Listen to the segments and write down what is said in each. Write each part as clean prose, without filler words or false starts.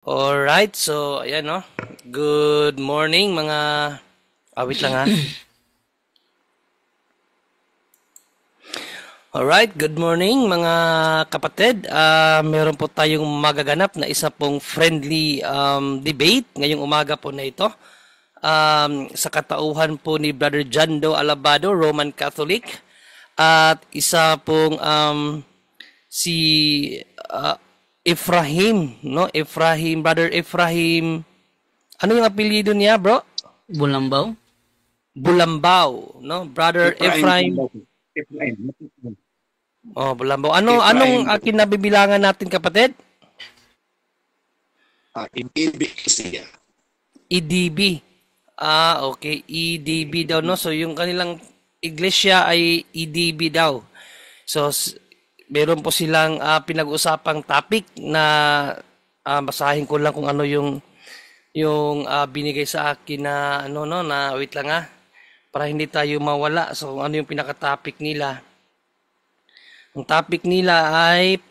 Alright, so ayan no. Good morning mga wait lang ha. Alright, good morning mga kapatid. Meron po tayong magaganap na isa pong friendly debate ngayong umaga po na ito. Sa katauhan po ni Brother Jando Alabado, Roman Catholic. At isa pong si Ephraim, no? Ephraim, Brother Ephraim. Ano yung apelyido niya, bro? Bulambaw? Bulambaw, no? Brother Ephraim. Oh, Bulambaw. Anong kinabibilangan natin, kapatid? EDB siya. EDB. Okay. EDB daw, no? So, yung kanilang iglesia ay EDB daw. So, meron po silang pinag-usapang topic na basahin ko lang kung ano yung binigay sa akin na na wait lang para hindi tayo mawala. So ano yung pinaka-topic nila? Ang topic nila ay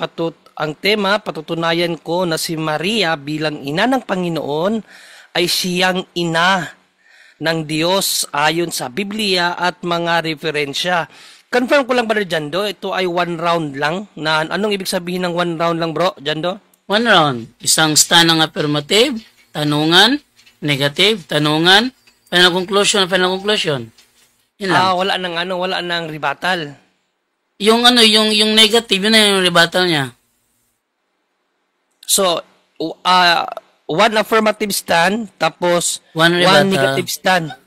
ang tema, patutunayan ko na si Maria bilang ina ng Panginoon ay siyang ina ng Diyos ayon sa Biblia at mga referensya. Confirm ko lang, Brother Jando, ito ay one round lang. Anong ibig sabihin ng one round lang, bro, Jando? One round. Isang stand ng affirmative, tanungan, negative, tanungan, final conclusion. Yun lang. Wala nang rebuttal. Yung negative, yun na yung rebuttal niya. So, one affirmative stand, tapos one negative stand.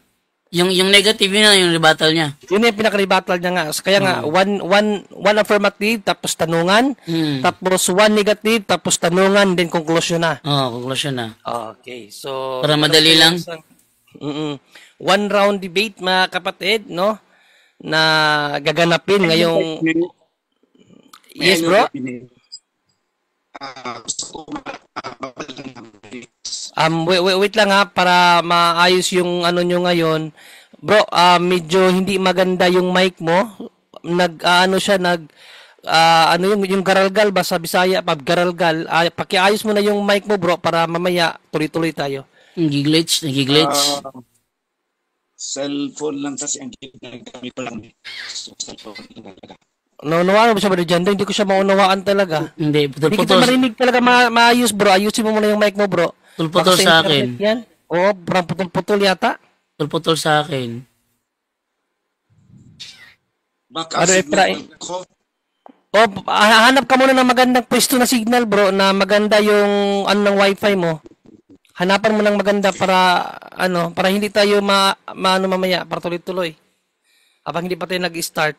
Yung negative yun na yung rebuttal niya. Yun yung pinaka-rebuttal niya nga. Kaya nga, one affirmative, tapos tanungan, tapos one negative, tapos tanungan, then conclusion na. Conclusion na. Okay, so... Para madali lang. One round debate, mga kapatid, no? Na gaganapin ngayong... Yes, bro? Wait lang para maayos yung nyo ngayon. Bro, medyo hindi maganda yung mic mo. Yung garalgal ba sa Bisaya, garalgal. Pakiayos mo na yung mic mo, bro, para mamaya tuloy-tuloy tayo. Nag-glitch. Cellphone lang kasi ang ginagamit ko lang. So, cellphone lang talaga. Naunawaan mo siya, Brother Jando? Hindi ko siya maunawaan talaga. Hindi kita marinig talaga maayos, bro. Ayusin mo muna yung mic mo, bro. Putol sa akin. Yan. Oo, parang putol yata. Putol sa akin. Baka signal ko. Hanap ka muna ng magandang pwesto na signal, bro, na maganda yung ng wifi mo. Hanapan mo ng maganda para hindi tayo mamaya, para tuloy-tuloy. Habang hindi pa tayo nag-start.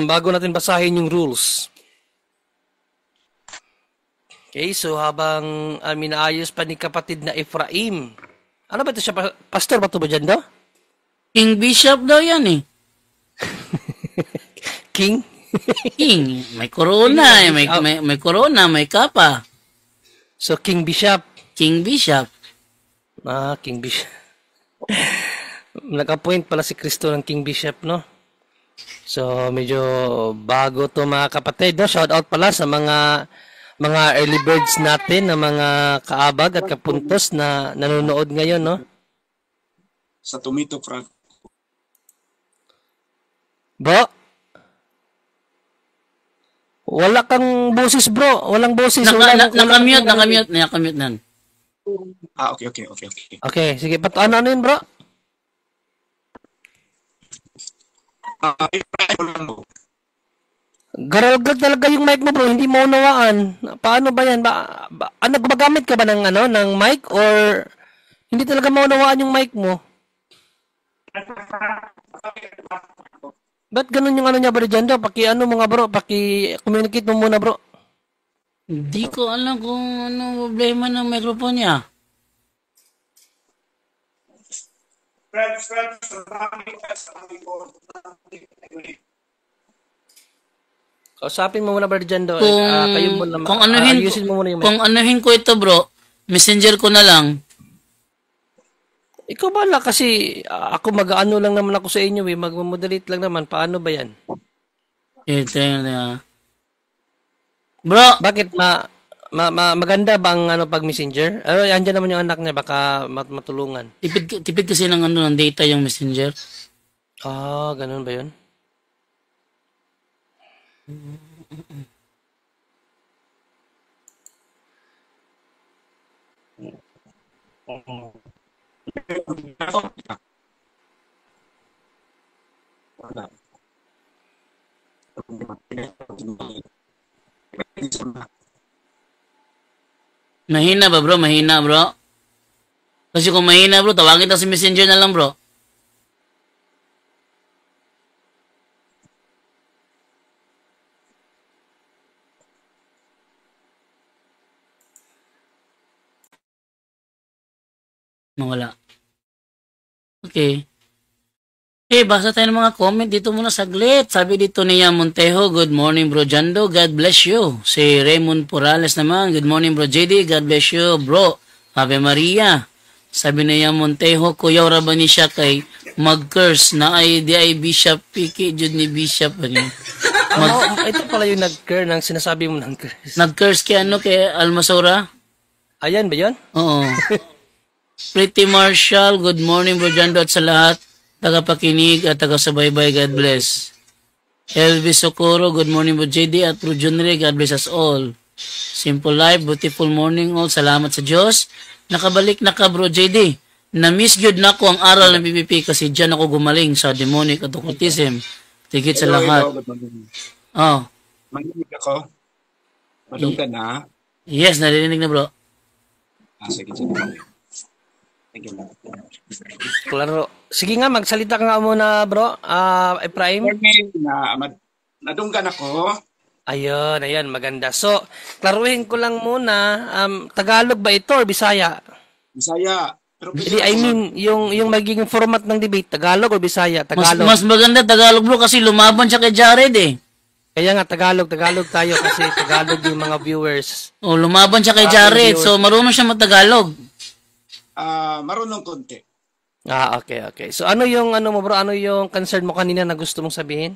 Bago natin basahin yung rules. Okay, so habang minaayos pa ni kapatid na Ephraim. Ano ba ito siya? Pastor ba ito ba dyan, do? King Bishop daw yan eh. King? King. May corona eh. May corona, may kapa. So, King Bishop. King Bishop. King Bishop. Nag-appoint pala si Kristo ng King Bishop, no? So, medyo bago to mga kapatid, no? Shout out pala sa mga early birds natin, na mga kaabag at kapuntos na nanonood ngayon, no? Sa Tomito Frank. Bro? Wala kang boses, bro. Walang boses. Nakamute nan. Okay. Okay, sige. Ano yun, bro? Garalgal talaga yung mic mo, bro. Hindi mo unawaan. Paano ba yan? Gumagamit ka ba ng mic or hindi talaga maunawaan yung mic mo? Ba't ganun yung niya, bro, dyan daw? Mo nga, bro. Paki-communicate mo muna, bro. Hindi ko alam kung ano problema ng microphone niya. Kausapin mo muna, Brother Jando. Kayo muna. Ayusin mo muna yung mic. Kung anuhin ko ito, bro, messenger ko na lang. Ikaw bala kasi ako mag-ano lang naman ako sa inyo eh. Mag-moderate lang naman. Paano ba yan? Ito yun. Bro, Bakit maganda bang ano pag messenger? Andyan naman yung anak niya baka matulungan. tipid kasi ng ano ng data yung Messenger. Ganun ba 'yun? Mahina ba bro? Mahina bro? Kasi kung mahina bro, tawagin ta si Messenger na lang bro. Nawala. Okay. Okay, basa tayo ng mga comment dito muna saglit. Sabi dito ni Ian Montejo, good morning bro Jando, God bless you. Si Raymond Porales naman, good morning bro JD, God bless you bro. Ave Maria. Sabi ni Ian Montejo, kuyaw ra ba ni siya kay mag-curse na ay di ay Bishop Piki, jud ni Bishop. Ito pala yung nag-curse ng sinasabi mo ng curse. Nag-curse kay ano, kay Almasora? Ayan ba 'yon? Oo. Pretty Marshall, good morning bro Jando at sa lahat. Tagapakinig at taga-subaybay, God bless. Elvis Socorro, good morning bro JD at bro Junre, God bless us all. Simple life, beautiful morning all, salamat sa Diyos. Nakabalik na ka bro JD. Na-miss good na ko ang aral ng PPP kasi dyan ako gumaling sa demonic at occultism. Tigit sa lahat. Oh. Manginig ako. Malunggan na. Yes, narinig na bro. Sige. Thank you. Klaro. Sige nga, magsalita ka nga muna, bro. Efraim. Nadunggan ako. Ayun, maganda. So, klaruhin ko lang muna, Tagalog ba ito or Bisaya? Bisaya. Pero I mean, yung magiging format ng debate, Tagalog o Bisaya? Tagalog. Mas maganda Tagalog bro kasi lumaban siya kay Jared eh. Kaya nga, Tagalog tayo kasi Tagalog yung mga viewers. Oh, lumaban siya kay Jared, so marunong siya mag-Tagalog. Marunong konti. Okay. So, ano yung mo bro? Ano yung concern mo kanina na gusto mong sabihin?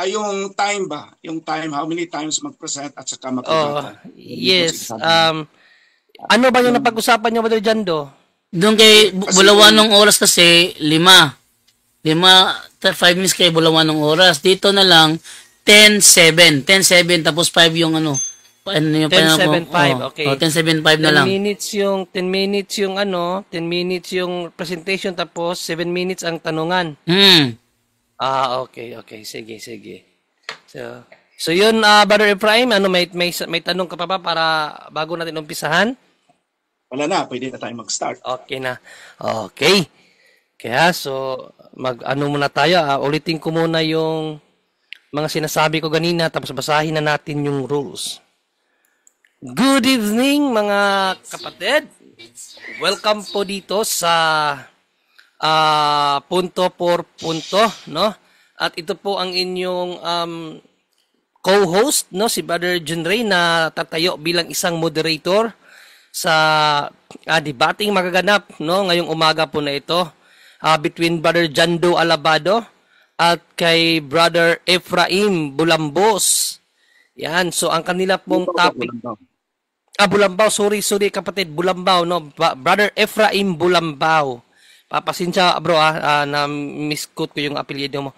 Yung time ba? Yung time, how many times mag-present at saka mag-present. Yes. Ano ba yung napag-usapan niyo ba dyan do? Doon kay Bulawan ng oras kasi 5 minutes kay Bulawan ng oras. Dito na lang 10-7 tapos 5 yung ano. Ano yung 10:75, okay. 10:75 na lang. 10 minutes yung 10 minutes yung presentation tapos 7 minutes ang tanungan. Okay. Sige. So yun, Brother Efraim, may tanong ka pa ba para bago natin umpisahan? Wala na, pwede na tayo mag-start. Okay na. Okay. Kaya muna tayo. Ulitin ko muna yung mga sinasabi ko kanina tapos basahin na natin yung rules. Good evening mga kapatid. Welcome po dito sa punto por punto, no? At ito po ang inyong co-host, no, si Brother Junray na tatayo bilang isang moderator sa debating magaganap, no, ngayong umaga po na ito between Brother Jando Alabado at kay Brother Efraim Bulambos. Yan, so ang kanila pong topic Bulambao, sorry kapatid, Bulambao, no, Brother Efraim Bulambao. Papasensya bro na misquote ko yung apelyido mo.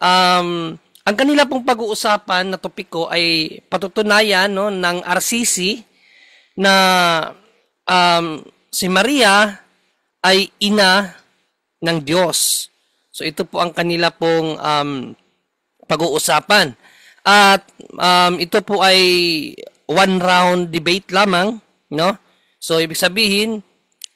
Ang kanila pong pag-uusapan na topiko ay patutunayan, no, ng RCC na si Maria ay ina ng Diyos. So ito po ang kanila pong pag-uusapan. At ito po ay one round debate lamang, no? So ibig sabihin,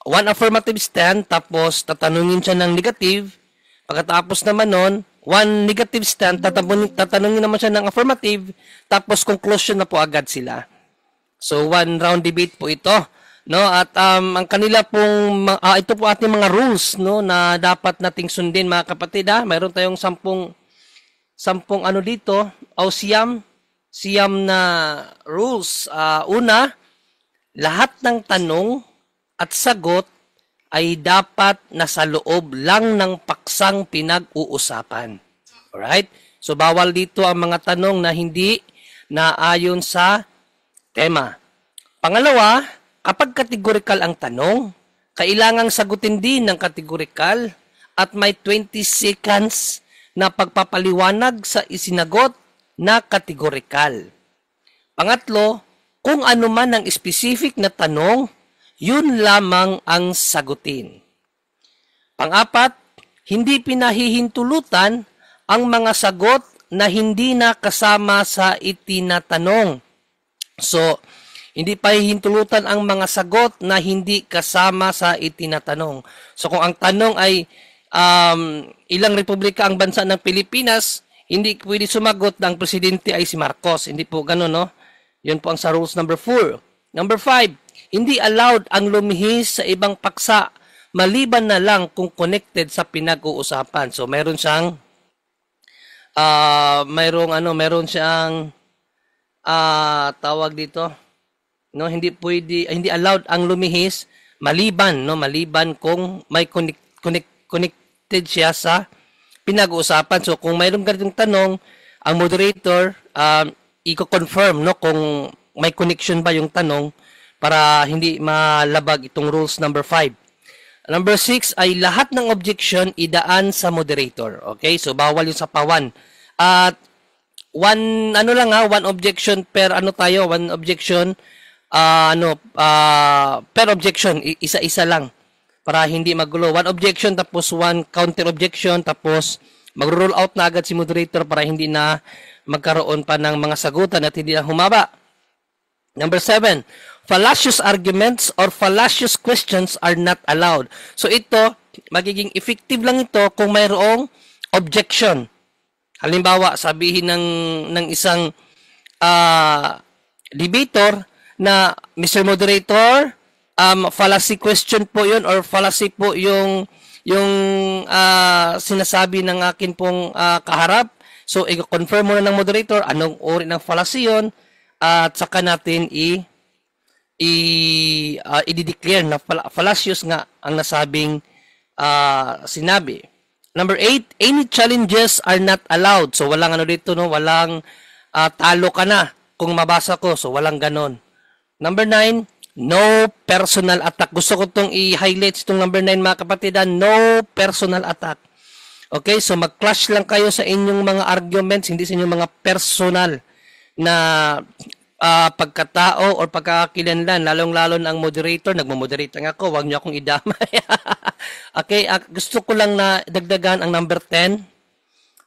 one affirmative stand tapos tatanungin siya ng negative. Pagkatapos naman nun, one negative stand, tatanungin naman siya ng affirmative, tapos conclusion na po agad sila. So one round debate po ito, no? At ang kanila pong ito po ating mga rules, no, na dapat nating sundin mga kapatid, Mayroon tayong 10 ano dito, o siyam na rules. Una, lahat ng tanong at sagot ay dapat nasa loob lang ng paksang pinag-uusapan. Alright? So, bawal dito ang mga tanong na hindi na ayon sa tema. Pangalawa, kapag kategorikal ang tanong, kailangang sagutin din ng kategorikal at may 20 seconds na pagpapaliwanag sa isinagot na kategorikal. Pangatlo, kung ano man ang specific na tanong, yun lamang ang sagutin. Pang-apat, hindi pinahihintulutan ang mga sagot na hindi na kasama sa itinatanong. So, hindi pahihintulutan ang mga sagot na hindi kasama sa itinatanong. So, kung ang tanong ay ilang republika ang bansa ng Pilipinas, hindi pwede sumagot na ang presidente ay si Marcos. Hindi po ganun, no? Yun po ang sa rules number 4. Number 5, hindi allowed ang lumihis sa ibang paksa maliban na lang kung connected sa pinag-uusapan. So, meron siyang tawag dito, no, hindi allowed ang lumihis maliban kung may connected siya sa pinag-uusapan. So kung mayroong ganitong tanong, ang moderator i-confirm, no, kung may connection ba yung tanong para hindi malabag itong rules number 5. Number 6 ay lahat ng objection idaan sa moderator. Okay? So bawal yung sapawan. At one objection per one objection per objection, isa-isa lang para hindi magulo. One objection tapos one counter objection tapos mag-roll out na agad si moderator para hindi na magkaroon pa ng mga sagutan at hindi na humaba. Number 7, fallacious arguments or fallacious questions are not allowed. So ito, magiging effective lang ito kung mayroong objection. Halimbawa, sabihin ng isang debater na, Mr. Moderator, fallacy question po yun or fallacy po yung sinasabi ng akin pong kaharap. So, i-confirm muna ng moderator anong uri ng fallacy yun at saka natin i-declare na fallacious nga ang nasabing sinabi. Number 8, any challenges are not allowed. So, walang dito, no? Walang talo ka na kung mabasa ko. So, walang ganon. Number 9, no personal attack. Gusto ko itong i-highlight itong number 9, mga kapatid. No personal attack. Okay, so mag-clash lang kayo sa inyong mga arguments, hindi sa inyong mga personal na pagkatao or pagkakakilanlan, lalong-lalo na ang moderator. Nagmo-moderate nga ako, wag niyo akong idamay. Okay, gusto ko lang na dagdagan ang number 10.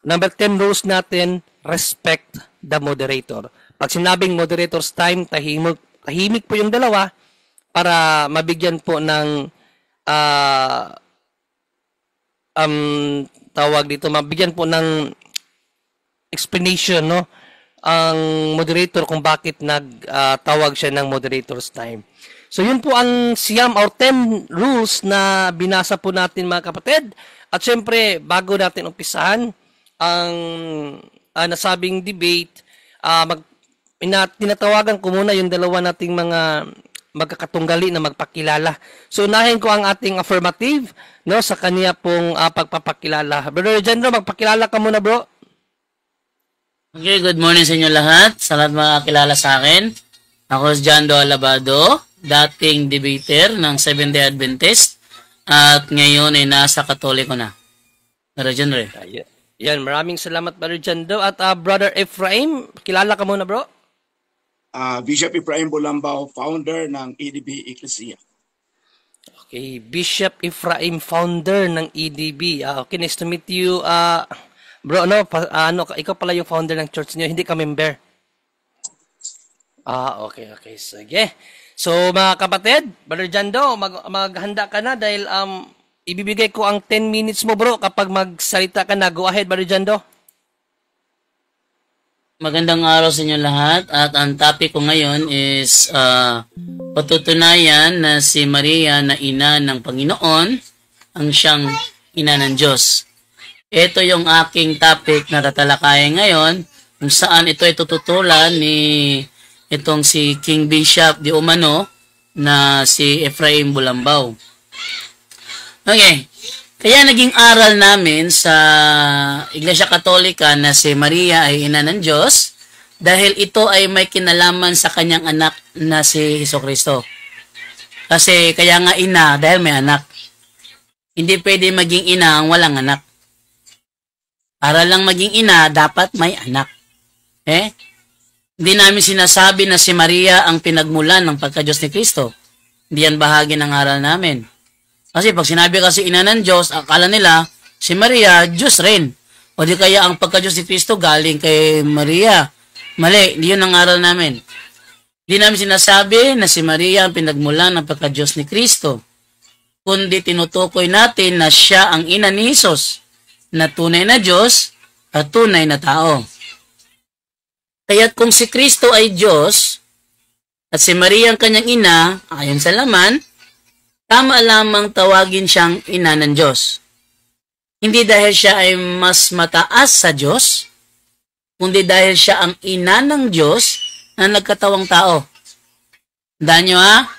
Number 10 rules natin, respect the moderator. Pag sinabing moderator's time, tahimik po yung dalawa para mabigyan po ng mabigyan po ng explanation, no, ang moderator kung bakit nagtawag siya ng moderator's time. So yun po ang siyam or 10 rules na binasa po natin, mga kapatid. At syempre, bago natin umpisahan ang nasabing debate, tinatawagan ko muna yung dalawa nating mga magkakatunggali na magpakilala. So unahin ko ang ating affirmative, no, sa kanya pong pagpapakilala. Brother Jandro, magpakilala ka muna, bro. Okay, good morning sa inyo lahat. Sa lahat mga kakilala sa akin. Ako si Jando Alabado, dating debater ng Seventh-day Adventist at ngayon ay nasa Katoliko na. Brother Jandro. Yan, maraming salamat, Brother Jando. At Brother Ephraim, kilala ka muna, bro. Bishop Ephraim Bulambao, founder ng EDB Ecclesia. Okay, Bishop Ephraim, founder ng EDB. Okay, nice to meet you. Bro, ikaw pala yung founder ng church niyo, hindi ka member. Okay. Sige. So, mga kapatid, Brother Jando, maghanda ka na dahil ibibigay ko ang 10 minutes mo, bro, kapag magsalita ka na. Go ahead, Brother Jando. Magandang araw sa inyo lahat at ang topic ko ngayon is patutunayan na si Maria na ina ng Panginoon ang siyang ina ng Diyos. Ito yung aking topic na tatalakayan ngayon kung saan ito ay tututulan ni itong si King Bishop di umano na si Ephraim Bulambao. Okay. Kaya naging aral namin sa Iglesia Katolika na si Maria ay ina ng Diyos dahil ito ay may kinalaman sa kanyang anak na si Hesukristo. Kasi kaya nga ina dahil may anak. Hindi pwede maging ina ang walang anak. Para lang maging ina, dapat may anak. Hindi namin sinasabi na si Maria ang pinagmulan ng pagka-Diyos ni Kristo. Hindi yan bahagi ng aral namin. Kasi pag sinabi kasi ina ng Diyos, akala nila, si Maria, Diyos rin. O di kaya ang pagka-Diyos ni Kristo galing kay Maria. Mali, hindi yun ang aral namin. Hindi namin sinasabi na si Maria ang pinagmulan ng pagka-Diyos ni Kristo. Kundi tinutukoy natin na siya ang ina ni Jesus, na tunay na Diyos at tunay na tao. Kaya't kung si Kristo ay Diyos, at si Maria ang kanyang ina, ayon sa laman, tama lamang tawagin siyang ina ng Diyos. Hindi dahil siya ay mas mataas sa Diyos, kundi dahil siya ang ina ng Diyos na nagkatawang tao. Tandaan nyo ha?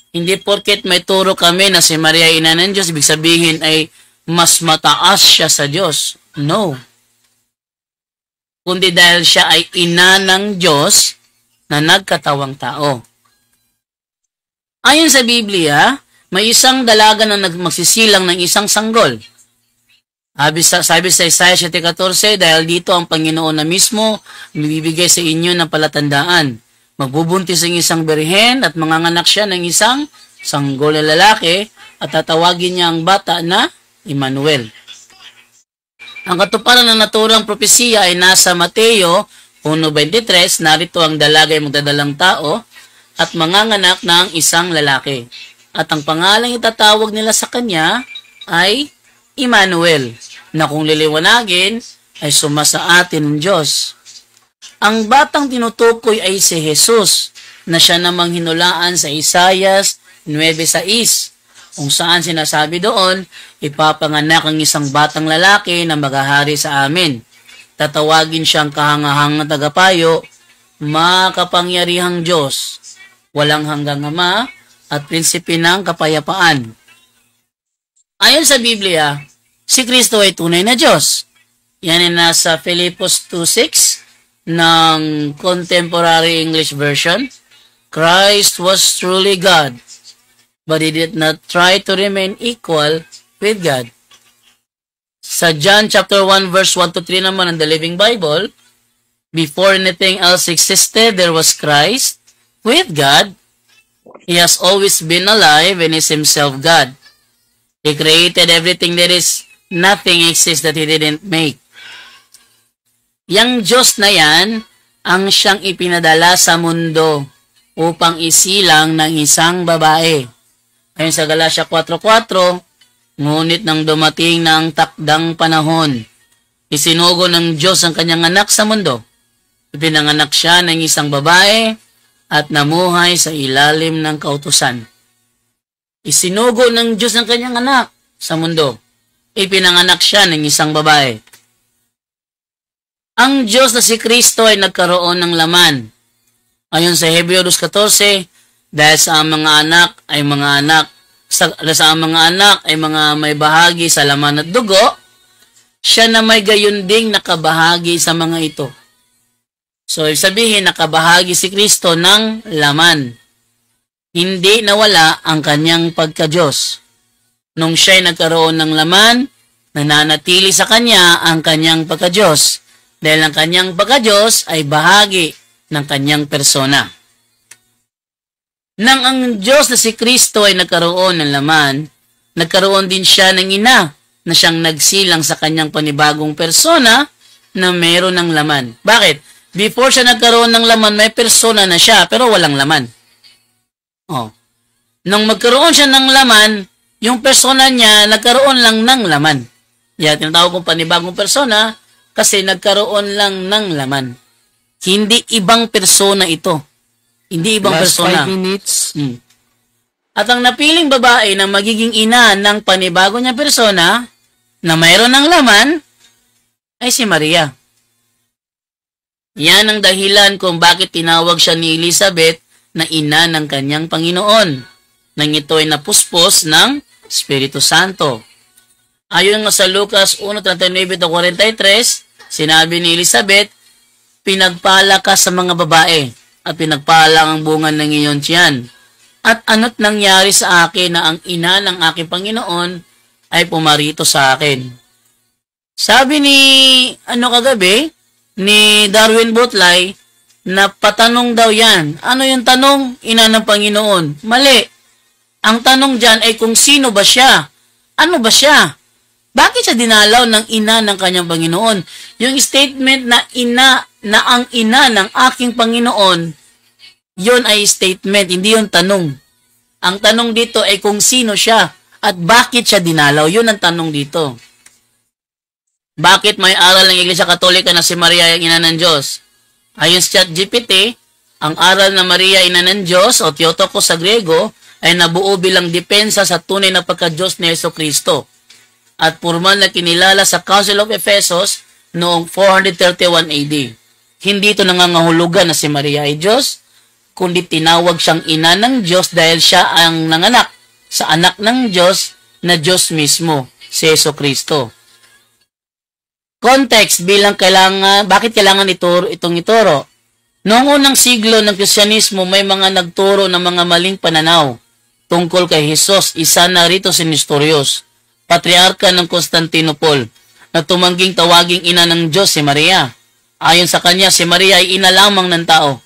Hindi porket may turo kami na si Maria ay ina ng Diyos, ibig sabihin ay mas mataas siya sa Diyos. No. Kundi dahil siya ay ina ng Diyos na nagkatawang tao. Ayon sa Biblia, may isang dalaga na magsisilang ng isang sanggol. Sabi sa Isaiah 7:14, dahil dito ang Panginoon na mismo bibigay sa inyo ng palatandaan. Magbubuntis ang isang birhen at manganganak siya ng isang sanggol na lalaki at tatawagin niya ang bata na Emmanuel. Ang katuparan ng naturang propesiya ay nasa Mateo 1:23, narito ang dalaga ay magdadalang tao at manganganak ng isang lalaki. At ang pangalang itatawag nila sa kanya ay Emmanuel, na kung liliwanagin ay sumasa atin ng Diyos. Ang batang tinutukoy ay si Jesus, na siya namang hinulaan sa Isaias 9:6, kung saan sinasabi doon, ipapanganak ang isang batang lalaki na maghahari sa amin. Tatawagin siyang kahangahang na tagapayo, makapangyarihang Diyos, walang hanggang Ama, at prinsipe ng kapayapaan. Ayon sa Biblia, si Kristo ay tunay na Diyos. Yan ay nasa Filipos 2:6 ng Contemporary English Version. Christ was truly God, but He did not try to remain equal with God. Sa John chapter 1 verse 1-3 naman ng The Living Bible, before anything else existed, there was Christ with God. He has always been alive and is Himself God. He created everything that is. Nothing exists that He didn't make. Yang Diyos na yan ang siyang ipinadala sa mundo upang isilang ng isang babae. Ayon sa Galatia 4:4, ngunit nang dumating na ang takdang panahon, isinugo ng Diyos ang kanyang anak sa mundo. Ipinanganak siya ng isang babae at namuhay sa ilalim ng kautusan. Isinugo ng Diyos ang kanyang anak sa mundo. Ipinanganak siya ng isang babae. Ang Diyos na si Kristo ay nagkaroon ng laman. Ayon sa Hebreo 2:14, dahil sa mga anak ay mga anak, sa mga anak ay mga may bahagi sa laman at dugo, siya na may gayon ding nakabahagi sa mga ito. So, sabihin, nakabahagi si Kristo ng laman. Hindi nawala ang kanyang pagka-Diyos. Nung siya'y nagkaroon ng laman, nananatili sa kanya ang kanyang pagka-Diyos. Dahil ang kanyang pagka-Diyos ay bahagi ng kanyang persona. Nang ang Diyos na si Kristo ay nagkaroon ng laman, nagkaroon din siya ng ina na siyang nagsilang sa kanyang panibagong persona na meron ng laman. Bakit? Before siya nagkaroon ng laman, may persona na siya pero walang laman. Nang magkaroon siya ng laman, yung persona niya nagkaroon lang ng laman. Yan, tinatawag kong panibagong persona kasi nagkaroon lang ng laman. Hindi ibang persona ito. Hindi ibang Last persona. 5 minutes. At ang napiling babae na magiging ina ng panibago niya persona na mayroon ng laman ay si Maria. Yan ang dahilan kung bakit tinawag siya ni Elizabeth na ina ng kanyang Panginoon, nang ito ay napuspos ng Espiritu Santo. Ayon nga sa Lucas 1:39-43, sinabi ni Elizabeth, pinagpala ka sa mga babae, at pinagpala ang bunga ng iyong tiyan. At ano't nangyari sa akin na ang ina ng aking Panginoon ay pumarito sa akin. Sabi ni, kagabi, ni Darwin Butlay, na patanong daw yan. Ano yung tanong? Ina ng Panginoon. Mali. Ang tanong dyan ay kung sino ba siya? Ano ba siya? Bakit siya dinalaw ng ina ng kanyang Panginoon? Yung statement na ang ina ng aking Panginoon, yun ay statement, hindi yung tanong. Ang tanong dito ay kung sino siya at bakit siya dinalaw. Yun ang tanong dito. Bakit may aral ng Iglesia Katolika na si Maria ang ina ng Diyos? Ayon sa ChatGPT, ang aral na Maria ina ng Diyos o Theotokos sa Grego ay nabuo bilang depensa sa tunay na pagka-Diyos ni Jesucristo at formal na kinilala sa Council of Ephesus noong 431 AD. Hindi ito nangangahulugan na si Maria ay Diyos, kundi tinawag siyang ina ng Diyos dahil siya ang nanganak sa anak ng Diyos na Diyos mismo, si Jesucristo. Context bakit kailangan itong ituro? Noong unang siglo ng Kristyanismo, may mga nagturo ng mga maling pananaw tungkol kay Jesus. Isa na rito si Nestorius, patriarka ng Constantinople, na tumangging tawaging ina ng Diyos si Maria. Ayon sa kanya, si Maria ay ina lamang ng tao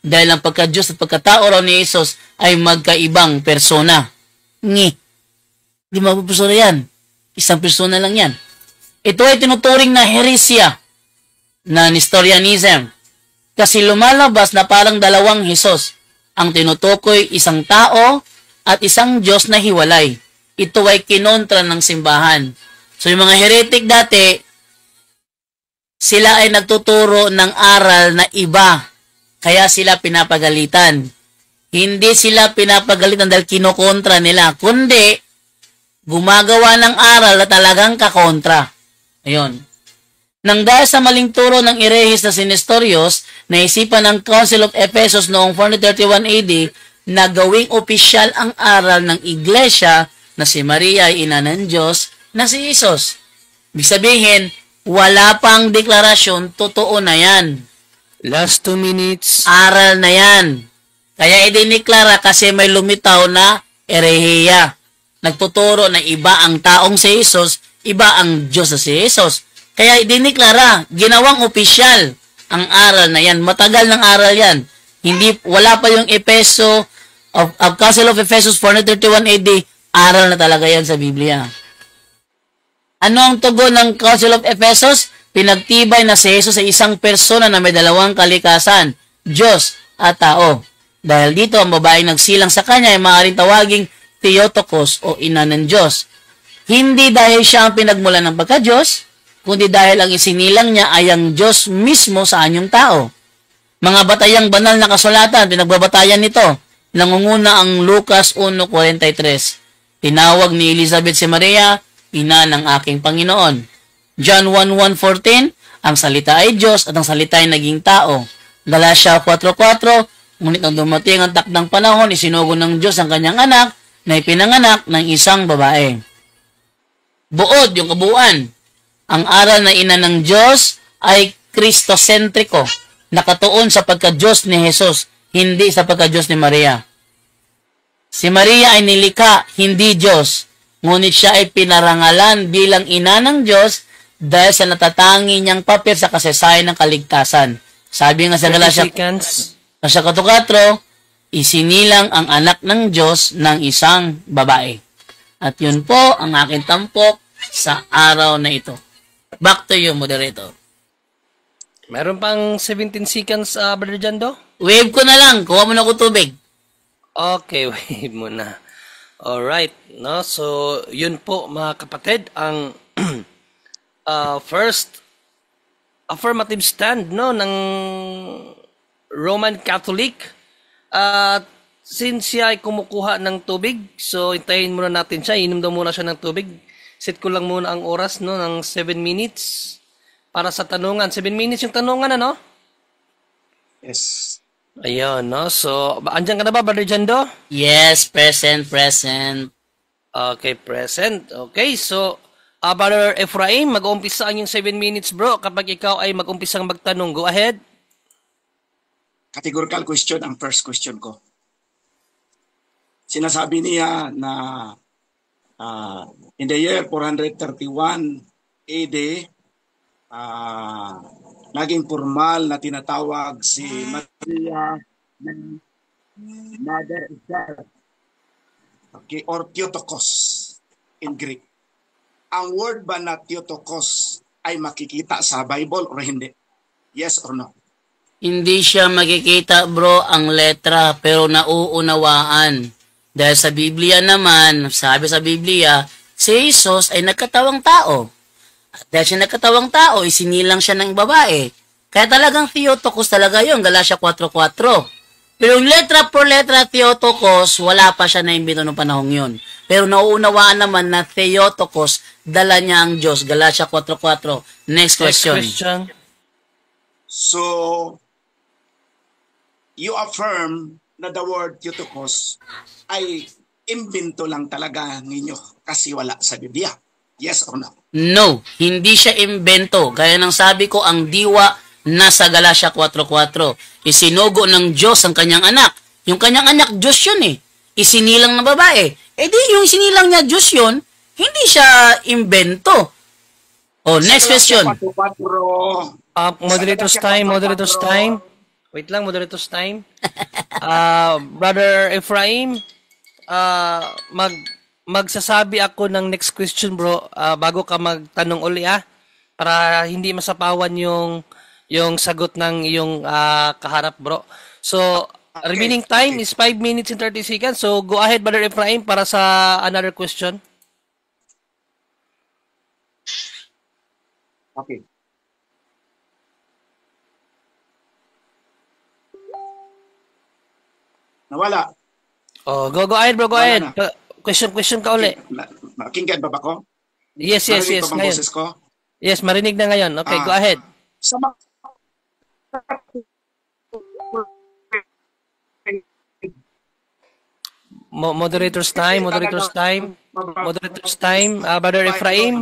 dahil ang pagka-Diyos at pagkatao raw ni Jesus ay magkaibang persona. Di mapupursona yan. Isang persona lang yan. Ito ay tinuturing na heresya na Nestorianism kasi lumalabas na parang dalawang Jesus. Ang tinutukoy isang tao at isang Diyos na hiwalay. Ito ay kinontra ng simbahan. So yung mga heretic dati, sila ay nagtuturo ng aral na iba. Kaya sila pinapagalitan. Hindi sila pinapagalitan dahil kinokontra nila, kundi gumagawa ng aral na talagang kakontra. Ayun. Nang dahil sa maling turo ng irehis na si Nestorius, naisipan ng Council of Ephesus noong 431 AD na gawing opisyal ang aral ng Iglesia na si Maria ay ina ng Diyos na si Jesus. Ibig sabihin, wala pang deklarasyon, totoo na yan. Last 2 minutes. Aral na yan. Kaya idiniklara kasi may lumitaw na erehiya. Nagtuturo na iba ang taong si Jesus, iba ang Diyos na si Jesus. Kaya idiniklara, ginawang opisyal ang aral na yan. Matagal ng aral yan. Wala pa yung of Council of Ephesus 431 AD, aral na talaga yan sa Biblia. Ano ang tugon ng Council of Ephesus? Pinagtibay na si Jesus ay isang persona na may dalawang kalikasan, Diyos at tao. Dahil dito, ang babaeng nagsilang sa kanya ay maaaring tawaging Theotokos o ina ng Diyos. Hindi dahil siya ang pinagmulan ng pagka-Diyos, kundi dahil ang isinilang niya ay ang Diyos mismo sa anyong tao. Mga batayang banal na kasulatan, pinagbabatayan nito. Nangunguna ang Lucas 1:43. Tinawag ni Elizabeth si Maria, ina ng aking Panginoon. John 1:14, ang salita ay Diyos at ang salita ay naging tao. Galatia 4:4, ngunit nang dumating ang takdang panahon, isinugo ng Diyos ang kanyang anak na ipinanganak ng isang babae. Buod yung kabuuan. Ang aral na ina ng Diyos ay Kristosentriko, nakatuon sa pagka-Diyos ni Jesus, hindi sa pagka-Diyos ni Maria. Si Maria ay nilikha, hindi Diyos, ngunit siya ay pinarangalan bilang ina ng Diyos dahil sa natatangi niyang papel sa kasaysayan ng kaligtasan. Sabi nga sa Galatia 4:4, isinilang ang anak ng Diyos ng isang babae. At yun po ang aking tampok sa araw na ito. Back to you, moderator. Meron pang 17 seconds, Brother Jando? Wave ko na lang. Kuha mo na ko tubig. Okay, wave mo na. Alright, no? So, yun po mga kapatid, ang first affirmative stand, no, ng Roman Catholic. At since siya ay kumukuha ng tubig, so hintayin muna natin siya, inom daw muna siya ng tubig. Set ko lang muna ang oras, no, ng 7 minutes para sa tanungan. 7 minutes yung tanungan, ano? Yes. Ayun, no? So, andyan ka na ba, Brother Jando? Yes, present. Okay, present. Okay, so, Brother Ephraim, mag-uumpisa ang yung 7 minutes, bro. Kapag ikaw ay mag-umpisang magtanong, go ahead. categorical question ang first question ko. Sinasabi niya na in the year 431 AD, naging formal na tinatawag si Maria ng Mother of God, okay, or Theotokos in Greek. Ang word ba na Theotokos ay makikita sa Bible or hindi? Yes or no? Hindi siya makikita, bro, ang letra, pero nauunawaan. Dahil sa Biblia naman, sabi sa Biblia, si Jesus ay nagkatawang tao. At dahil siya nagkatawang tao, isinilang siya ng babae. Kaya talagang Theotokos talaga yun, Galatia 4:4. Pero yung letra por letra Theotokos, wala pa siya naimbento noong panahong yun. Pero nauunawaan naman na Theotokos, dala niya ang Diyos, Galatia 4:4. Next question. Next question. So, you affirm na the word Theotokos ay imbento lang talaga ninyo kasi wala sa Biblia. Yes or no? No, hindi siya imbento. Gaya ng sabi ko, ang diwa nasa Galatia 4:4. Isinugo ng Diyos ang kanyang anak. Yung kanyang anak, Diyos yun eh. Isinilang na babae. Eh di, yung isinilang niya Diyos yun, hindi siya imbento. Oh, next question. Moderators time. Wait lang, moderators time. Brother Ephraim, magsasabi ako ng next question, bro, bago ka magtanong uli, para hindi masapawan yung sagot ng iyong kaharap, bro. So, remaining time is 5 minutes and 30 seconds. So, go ahead, Brother Ephraim, para sa another question. Okay. Nawala. Oh, go ahead, bro, go ahead. Question ka uli. Makinggan ba ko? Yes. Marinig pa bang Ngayon. boses ko? Yes, marinig na ngayon. Okay, go ahead. Sa Moderators time. Brother Ephraim.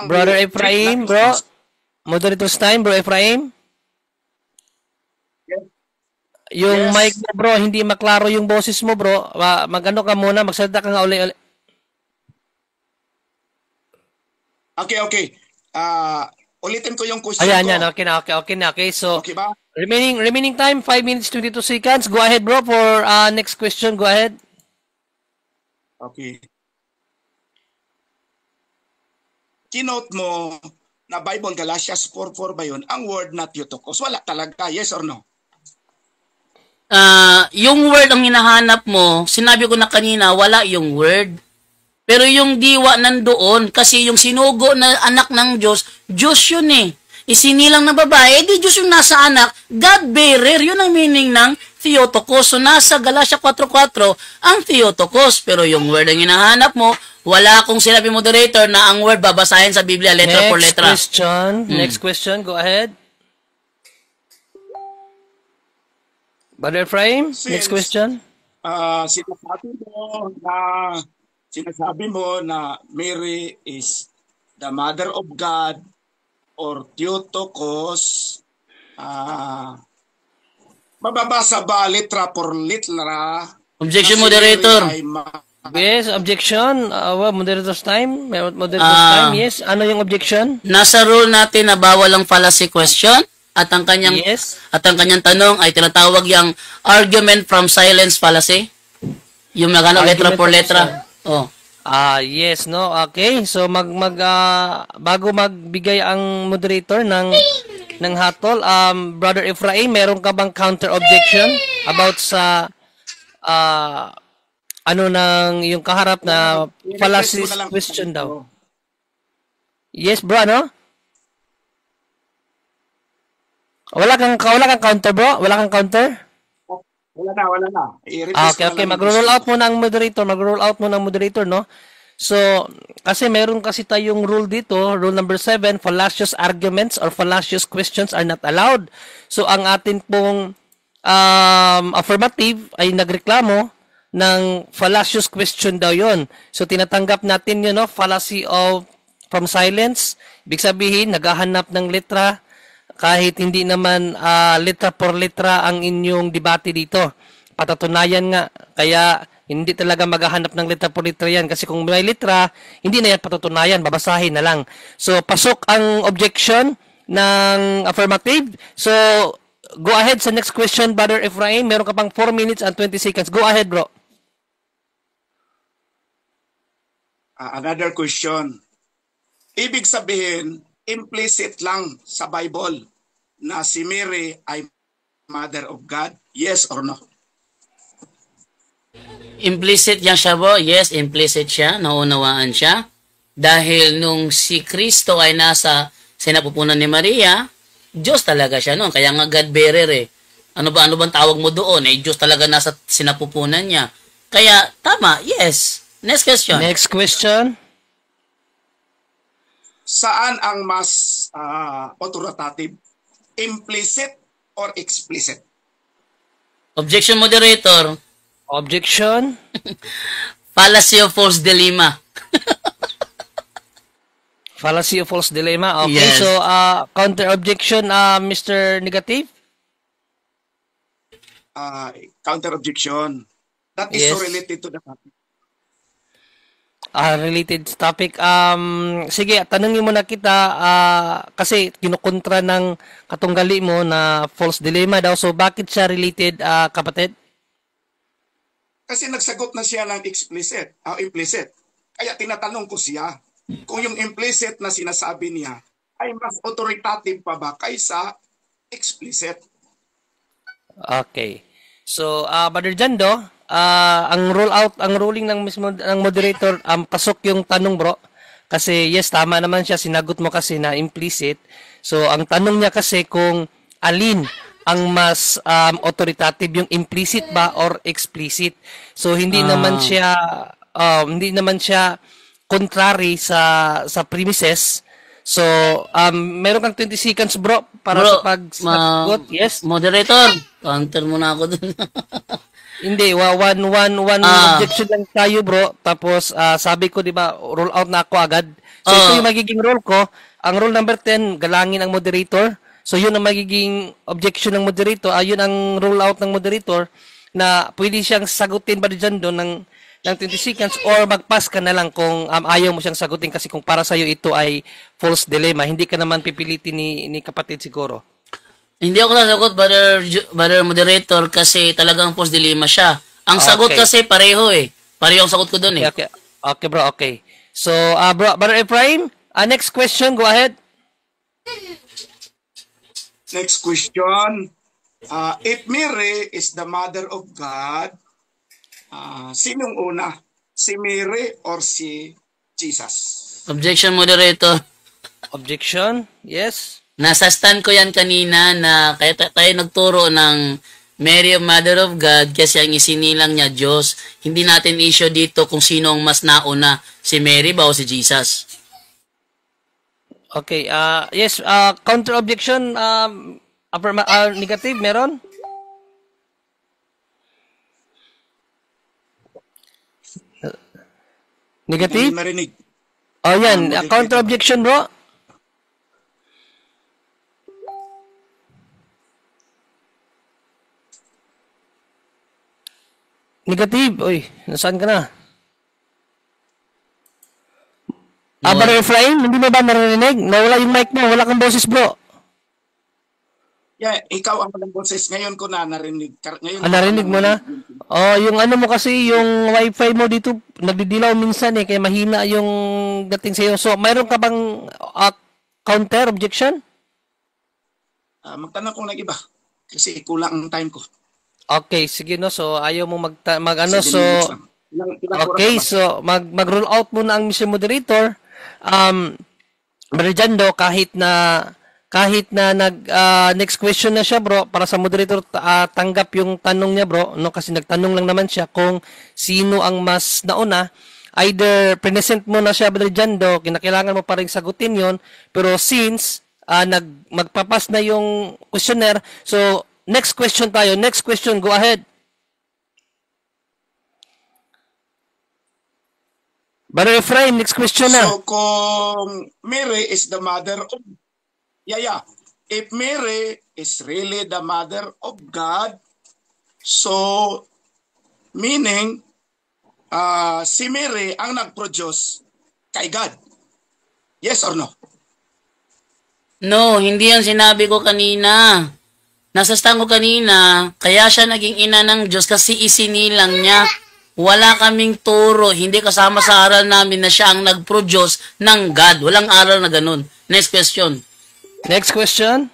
Brother Ephraim, bro. Moderators time, bro Ephraim. Yung Yes. mic mo, bro, hindi maklaro yung boses mo, bro. Magano ka muna, magsalita ka nga uli. Okay. Ulitin ko yung question Ayan, ko. yan. Okay na. Okay, so, Okay ba? remaining time, 5 minutes, 22 seconds. Go ahead, bro, for next question. Go ahead. Okay. Kinote mo na Bible Galatians 4:4 ba yun? Ang word na Theotokos. Wala talaga. Yes or no? Yung word ang hinahanap mo, sinabi ko na kanina, wala yung word. Pero yung diwa nandoon, kasi yung sinugo na anak ng Diyos, Diyos yun eh. Isinilang na babae, di Diyos yung nasa anak, God bearer, yun ang meaning ng Theotokos. So nasa Galatia 4:4 ang Theotokos. Pero yung word ang hinahanap mo, wala akong sinabi moderator na ang word babasahin sa Biblia letra por letra. Next question. Go ahead. Brother Ephraim, next question. Sinasabi mo na Mary is the mother of God or Theotokos. Mababasa ba letra por letra? Objection, moderator. Yes, objection. Moderator's time. Time, yes. Ano yung objection? Nasa rule natin na bawal ang fallacy question at ang kanyang tanong ay tinatawag yung argument from silence fallacy. Yung magano letra por letra. Oh. Yes, no. Okay. So bago magbigay ang moderator ng hatol, Brother Ephraim, meron ka bang counter objection about sa yung kaharap na fallacy question daw? Yes, bro, ano? Wala kang counter, bro? Wala kang counter? Wala na. Okay. Mag-roll out muna ang moderator, no? So, kasi meron kasi tayong rule dito, rule number 7, fallacious arguments or fallacious questions are not allowed. So, ang atin pong affirmative ay nagreklamo ng fallacious question daw yon. So, tinatanggap natin yun, no? Fallacy from silence. Ibig sabihin, naghahanap ng letra kahit hindi naman litra por litra ang inyong debate dito. Patatunayan nga. Kaya hindi talaga maghahanap ng litra por litra yan. Kasi kung may litra, hindi na yan patutunayan. Babasahin na lang. So, pasok ang objection ng affirmative. So, go ahead sa next question, Brother Ephraim. Meron ka pang 4 minutes and 20 seconds. Go ahead, bro. Another question. Ibig sabihin, implicit lang sa Bible na si Mary ay Mother of God? Yes or no? Implicit yan siya, bro. Yes, implicit siya. Naunawaan siya. Dahil nung si Kristo ay nasa sinapupunan ni Maria, Diyos talaga siya noon. Kaya nga God bearer eh. Ano bang tawag mo doon? Eh, Diyos talaga nasa sinapupunan niya. Kaya, tama. Yes. Next question. Next question. Saan ang mas authoritative? Implicit or explicit? Objection, moderator. Objection. Fallacy of false dilemma. Fallacy of false dilemma. Okay, Yes. so counter objection, Mr. Negative. Counter objection. That is so Yes. related to the topic. Related topic. Sige, tanungin mo na kita kasi kinukontra ng katunggali mo na false dilemma daw. So, bakit siya related, kapatid? Kasi nagsagot na siya ng implicit. Kaya tinatanong ko siya kung yung implicit na sinasabi niya ay mas authoritative pa ba kaysa explicit. Okay. So, Brother Jando, ang ruling ng mismo ng moderator, pasok yung tanong, bro. Kasi yes, tama naman siya, sinagot mo kasi na implicit. So, ang tanong niya kasi kung alin ang mas authoritative, yung implicit ba or explicit. So, hindi naman siya contrary sa premises. So, meron kang 20 seconds, bro, para sa pagsagot. Yes. Moderator, counter muna ako dun. Hindi, one objection lang tayo, bro. Tapos, sabi ko, di ba, roll out na ako agad. So, ito yung magiging role ko. Ang rule number 10, galangin ang moderator. So, yun ang magiging objection ng moderator. Yun ang roll out ng moderator na pwede siyang sagutin ba dyan doon ng 20 seconds or mag-pass ka na lang kung ayaw mo siyang sagutin kasi kung para sa'yo ito ay false dilemma. Hindi ka naman pipilitin ni kapatid siguro. Hindi ako nasagot, brother moderator, kasi talagang false dilemma siya. Ang sagot Okay. kasi pareho eh. Pareho ang sagot ko dun eh. Okay, bro, okay. So, Brother Ephraim, next question, go ahead. Next question. If Mary is the mother of God, sinong una? Si Mary or si Jesus? Objection, moderator. Objection, yes. Nasa stand ko yan kanina na kaya tayo nagturo ng Mary, Mother of God, kasi ang isinilang niya Diyos. Hindi natin issue dito kung sino ang mas nauna, si Mary ba o si Jesus. Okay, yes, counter objection, negative, meron? Negative? Hindi marinig. Oh, yan, counter objection, bro. Negative. Uy, nasaan ka na? Brother Ephraim, hindi mo ba narinig? Nawala yung mic mo, wala kang boses, bro. Yeah, ikaw ang walang boses. Ngayon ko na narinig. Ngayon Narinig mo na? Oh, yung ano mo kasi, yung wifi mo dito, nagdidilaw minsan eh, kaya mahina yung dating sa'yo. So, mayroon ka bang counter objection? Magtanong ko ng iba. Kasi kulang ang time ko. Okay, sige no. So, ayaw mo mag-ano. Sige, So, minutes lang. Ilang okay, oras na ba? so mag-roll out muna ang Mr. Moderator. Brother Jando, kahit na next question na siya, bro, para sa moderator tanggap yung tanong niya, bro, no, kasi nagtanong lang naman siya kung sino ang mas nauna. Either present mo na siya, Brother Jando, kinakailangan mo pa rin sagutin yon, pero since magpapas na yung questionnaire, so next question tayo. Next question, go ahead. Brother Ephraim, next question na. So, kung Mary is the mother of Yaya, if Mary is really the mother of God, so meaning si Mary ang nag-produce kay God. Yes or no? No, hindi yan sinabi ko kanina. Nasastan ko kanina, kaya siya naging ina ng Diyos kasi isinilang niya. Wala kaming turo, hindi kasama sa aral namin na siya ang nag-produce ng God. Walang aral na ganun. Next question. Next question.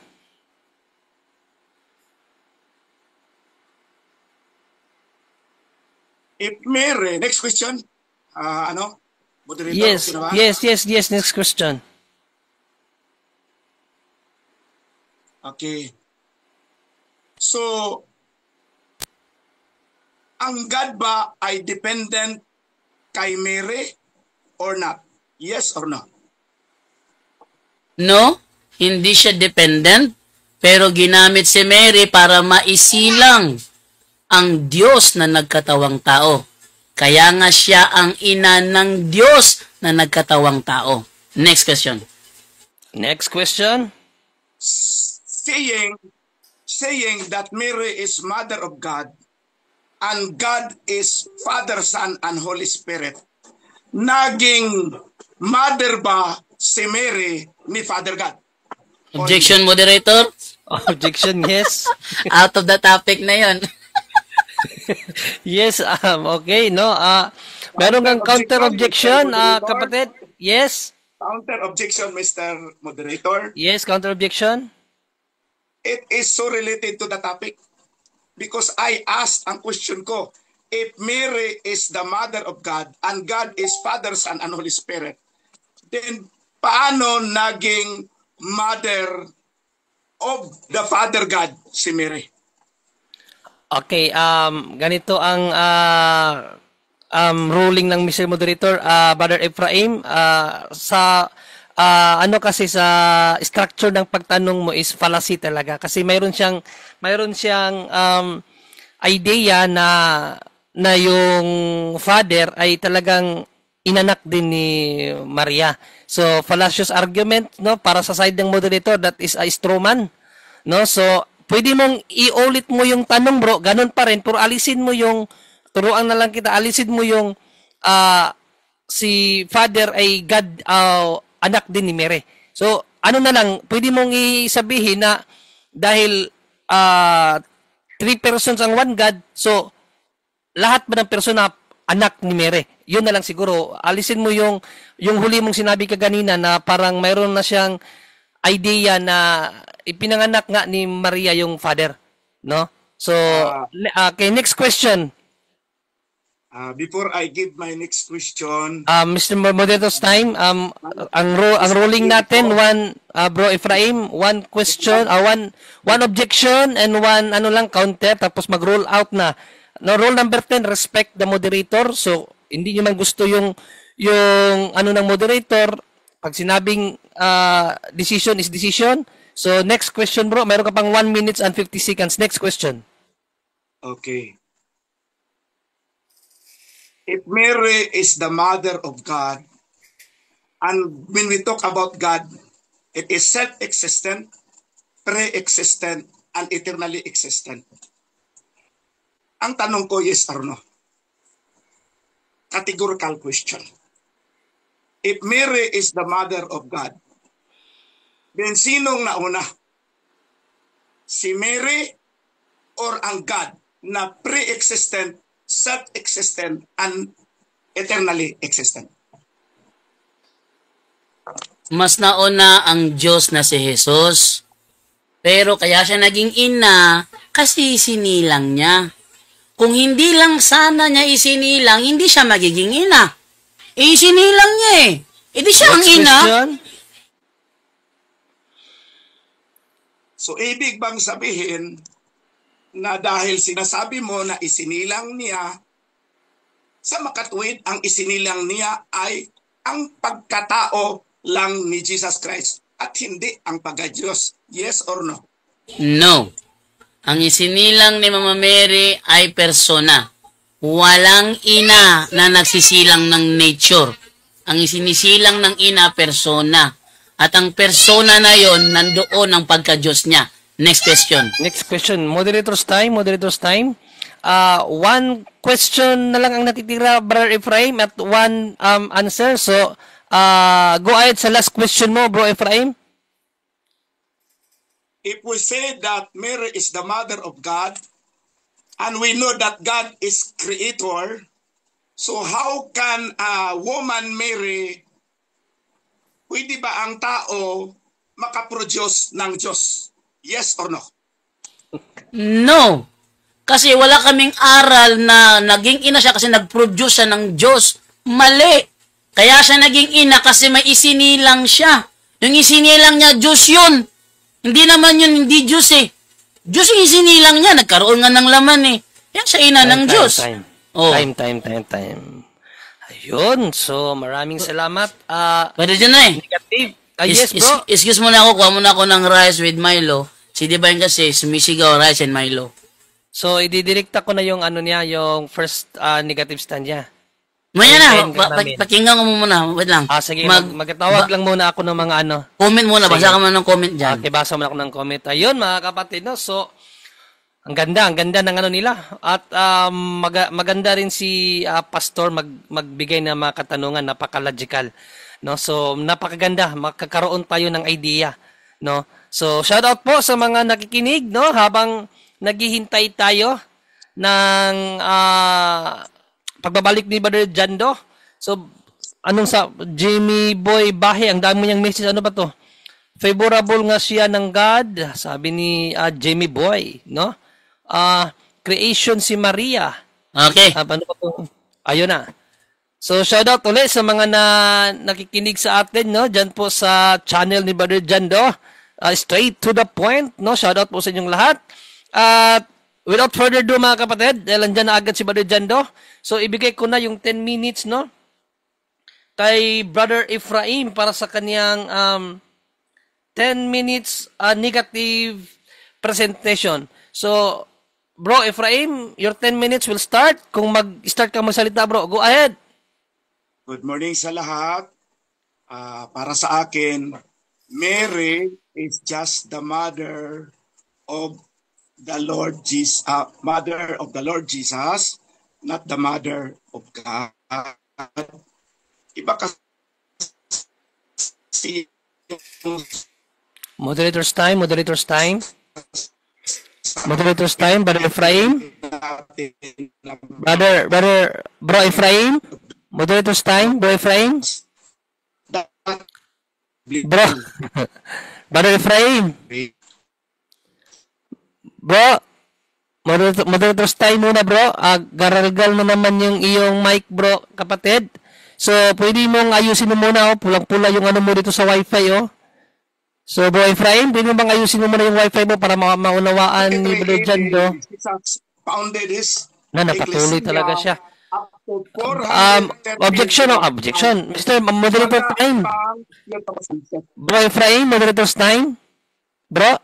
If Mary, next question. Ano? Moderator, Yes, okay na ba? yes. Next question. Okay. So, ang God ba ay dependent kay Mary or not? Yes or no? No, hindi siya dependent, pero ginamit si Mary para maisilang ang Diyos na nagkatawang tao. Kaya nga siya ang ina ng Diyos na nagkatawang tao. Next question. Next question. Saying that Mary is mother of God and God is Father, Son, and Holy Spirit. Naging mother ba si Mary ni Father God? Objection, moderator? Objection, yes. Out of the topic na yon. Yes, okay, no. Meron kang counter objection, kapatid? Yes. Counter objection, Mr. Moderator. Yes, counter objection. It is so related to the topic because I asked ang question ko, if Mary is the mother of God and God is Father, Son, and Holy Spirit, then paano naging mother of the Father God si Mary? Okay, ganito ang ruling ng Mr. Moderator, Brother Ephraim, sa ano kasi sa structure ng pagtanong mo is fallacy talaga kasi mayroon siyang idea na yung father ay talagang inanak din ni Maria. So fallacious argument, no, para sa side ng moderator, that is a straw man, no? So pwede mong iulit mo yung tanong, bro, ganun pa rin, pero alisin mo yung, turuan na lang kita, alisin mo yung si father ay God, anak din ni Mary. So, ano na lang, pwede mong isabihin na dahil three persons ang one God, so lahat ba ng persona anak ni Mary? Yun na lang siguro. Alisin mo yung huli mong sinabi ka kanina na parang mayroon na siyang idea na ipinanganak nga ni Maria yung father, no? So, okay, next question. Before I give my next question, Mr. Moderator's time, ang ruling natin, Bro Ephraim, one question, one objection and one counter, tapos mag-roll out na. No, rule number 10, respect the moderator. So, hindi nyo man gusto yung ng moderator, pag sinabing decision is decision. So, next question, bro. Meron ka pang 1 minutes and 50 seconds. Next question. okay. If Mary is the mother of God, and when we talk about God, it is self-existent, pre-existent, and eternally existent. Ang tanong ko, yes or no? Categorical question. If Mary is the mother of God, then sinong nauna? Si Mary or ang God na pre-existent, self-existent, and eternally existent? Mas nauna ang Diyos na si Jesus. Pero kaya siya naging ina kasi sinilang niya. Kung hindi lang sana niya isinilang, hindi siya magiging ina. Isinilang niya eh. Hindi siya ang Next ina. question. So, ibig bang sabihin na dahil sinasabi mo na isinilang niya, sa makatuwid, ang isinilang niya ay ang pagkatao lang ni Jesus Christ at hindi ang pagka-Diyos? Yes or no? No. Ang isinilang ni Mama Mary ay persona. Walang ina na nagsisilang ng nature. Ang isinisilang ng ina, persona. at ang persona na yon nandoon ang pagka-Diyos niya. Next question. Next question. Moderator's time. One question na lang ang natitira, Brother Ephraim, at one answer. So, go ahead sa last question mo, Bro Ephraim. If we say that Mary is the mother of God, and we know that God is creator, so how can a woman Mary, pwede ba ang tao makaproduce ng Diyos? Yes or no? No. Kasi wala kaming aral na naging ina siya kasi nag-produce siya ng Diyos. Mali. Kaya siya naging ina kasi may isinilang siya. Yung isinilang niya, Diyos yun. Hindi naman yun, hindi Diyos eh. Diyos yung isinilang niya. Nagkaroon nga ng laman eh. Yan siya ina ng Diyos. Oh. Time. Ayun. So, maraming salamat. Pwede dyan na eh. Negative. Yes, bro. Excuse mo na ako, kuha mo na ako ng rice with Milo. Si Divine kasi, sumisigaw rice and Milo. So, ididirekta ko na yung ano niya, yung first negative stand niya. Maya na, pakinggan ko mo muna. Wait lang. Sige, magtawag lang muna ako ng mga ano. Comment muna, basa ka man ng comment dyan. Okay, basa muna ako ng comment. Ayun, mga kapatid, no? So, ang ganda ng ano nila. At maganda rin si Pastor magbigay ng mga katanungan, napaka-logical. No? So, napakaganda. Makakaroon tayo ng idea. No? So, shout out po sa mga nakikinig, no? Habang naghihintay tayo ng pagbabalik ni Brother Jando. So, anong sa Jimmy Boy Bahe, ang dami niyang message. Ano ba to? Favorable nga siya ng God, sabi ni Jimmy Boy, no? Creation si Maria. Okay. Ano pa to? Ayun na. So, shout out ulit sa mga nakikinig sa atin, no? Diyan po sa channel ni Brother Jando. Straight to the point, no? Shout out po sa inyong lahat. At without further ado, mga kapatid, dahil andyan na agad si Brother Jando. So, ibigay ko na yung 10 minutes, no? Kay Brother Ephraim para sa kanyang 10 minutes negative presentation. So, Bro Ephraim, your 10 minutes will start. Kung mag-start ka magsalita, bro, go ahead. Good morning sa lahat. Para sa akin, Mary is just the mother of the Lord Jesus, mother of the Lord Jesus, not the mother of God. Iba kasi Moderator's time, Brother Ephraim. Bro Ephraim. Moderator's time, Bro Ephraim. Bro. Brother Ephraim. Bro. Moderator's time muna, bro. Garalgal mo naman yung iyong mic, bro, kapatid. So, pwede mong ayusin mo muna, oh. Pulang-pula yung ano mo dito sa wifi, oh. So, Bro Ephraim, pwede mo bang ayusin mo muna yung wifi mo para maunawaan ni Brother Jando? Founded his Napatuloy talaga siya. Objection. Mr. Moderator time. Bro Ephraim, Moderator's time. Bro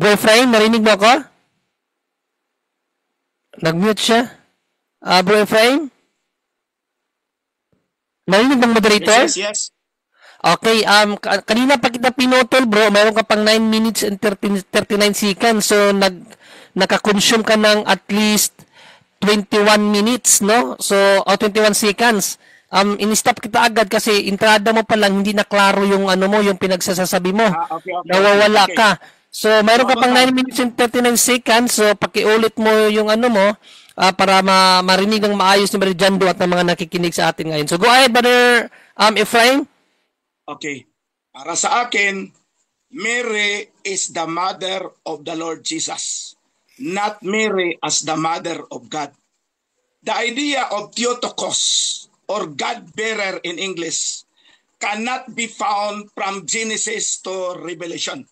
Ephraim, narinig mo ako? Nag-mute siya. Bro Ephraim? Narinig bang moderator? Yes. Okay, kanina pa kita pinutol, bro. Meron ka pang 9 minutes and 39 seconds. So, nakakonsume ka ng at least 21 minutes, no? So, 21 seconds. In-stop kita agad kasi entrada mo pa lang, hindi na klaro yung ano mo, yung pinagsasabi mo. Okay. Nawawala ka. So, meron ka pang 9 minutes and 39 seconds. So, pakiulit mo yung ano mo para marinig ng maayos ni Brother Jando at ng mga nakikinig sa atin ngayon. So, go ahead, Brother Ephraim. Okay. Para sa akin, Mary is the mother of the Lord Jesus, not Mary as the mother of God. The idea of Theotokos or God-bearer in English cannot be found from Genesis to Revelation.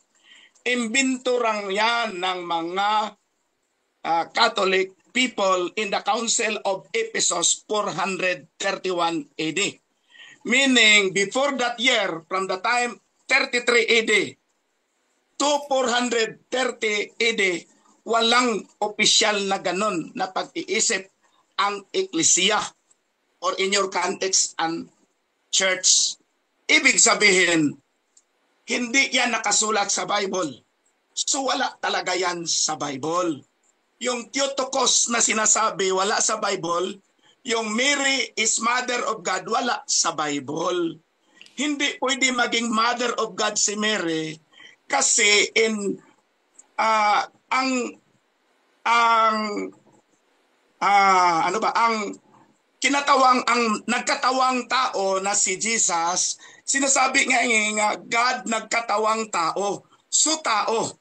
Imbinturang yan ng mga Catholic people in the Council of Ephesus 431 AD. Meaning, before that year, from the time 33 AD to 430 AD, walang opisyal na ganon na pag-iisip ang Ecclesia or in your context, ang church ibig sabihin, hindi yan nakasulat sa Bible. So wala talaga yan sa Bible. Yung Theotokos na sinasabi, wala sa Bible. Yung Mary is Mother of God, wala sa Bible. Hindi pwede maging Mother of God si Mary kasi ang nagkatawang tao na si Jesus, sinasabi nga God nagkatawang tao. So tao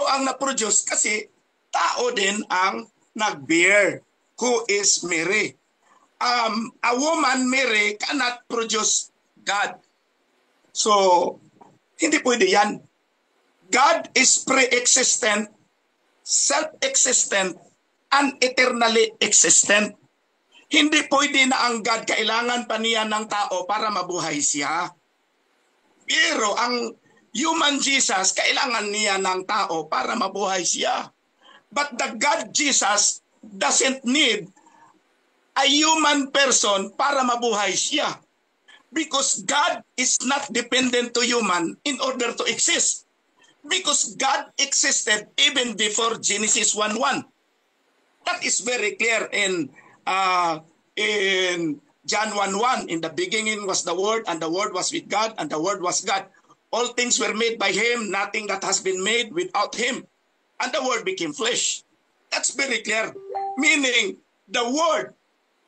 ang na-produce kasi tao din ang nag-bear, who is Mary. A woman, Mary, cannot produce God. So, hindi pwede yan. God is pre-existent, self-existent, and eternally existent. Hindi pwede na ang God kailangan pa niya ng tao para mabuhay siya. Pero ang human Jesus, kailangan niya ng tao para mabuhay siya. But the God Jesus doesn't need a human person para mabuhay siya. Because God is not dependent to human in order to exist. Because God existed even before Genesis 1:1. That is very clear in John 1:1. In the beginning was the Word, and the Word was with God, and the Word was God. All things were made by Him, nothing that has been made without Him. And the Word became flesh. That's very clear. Meaning, the Word,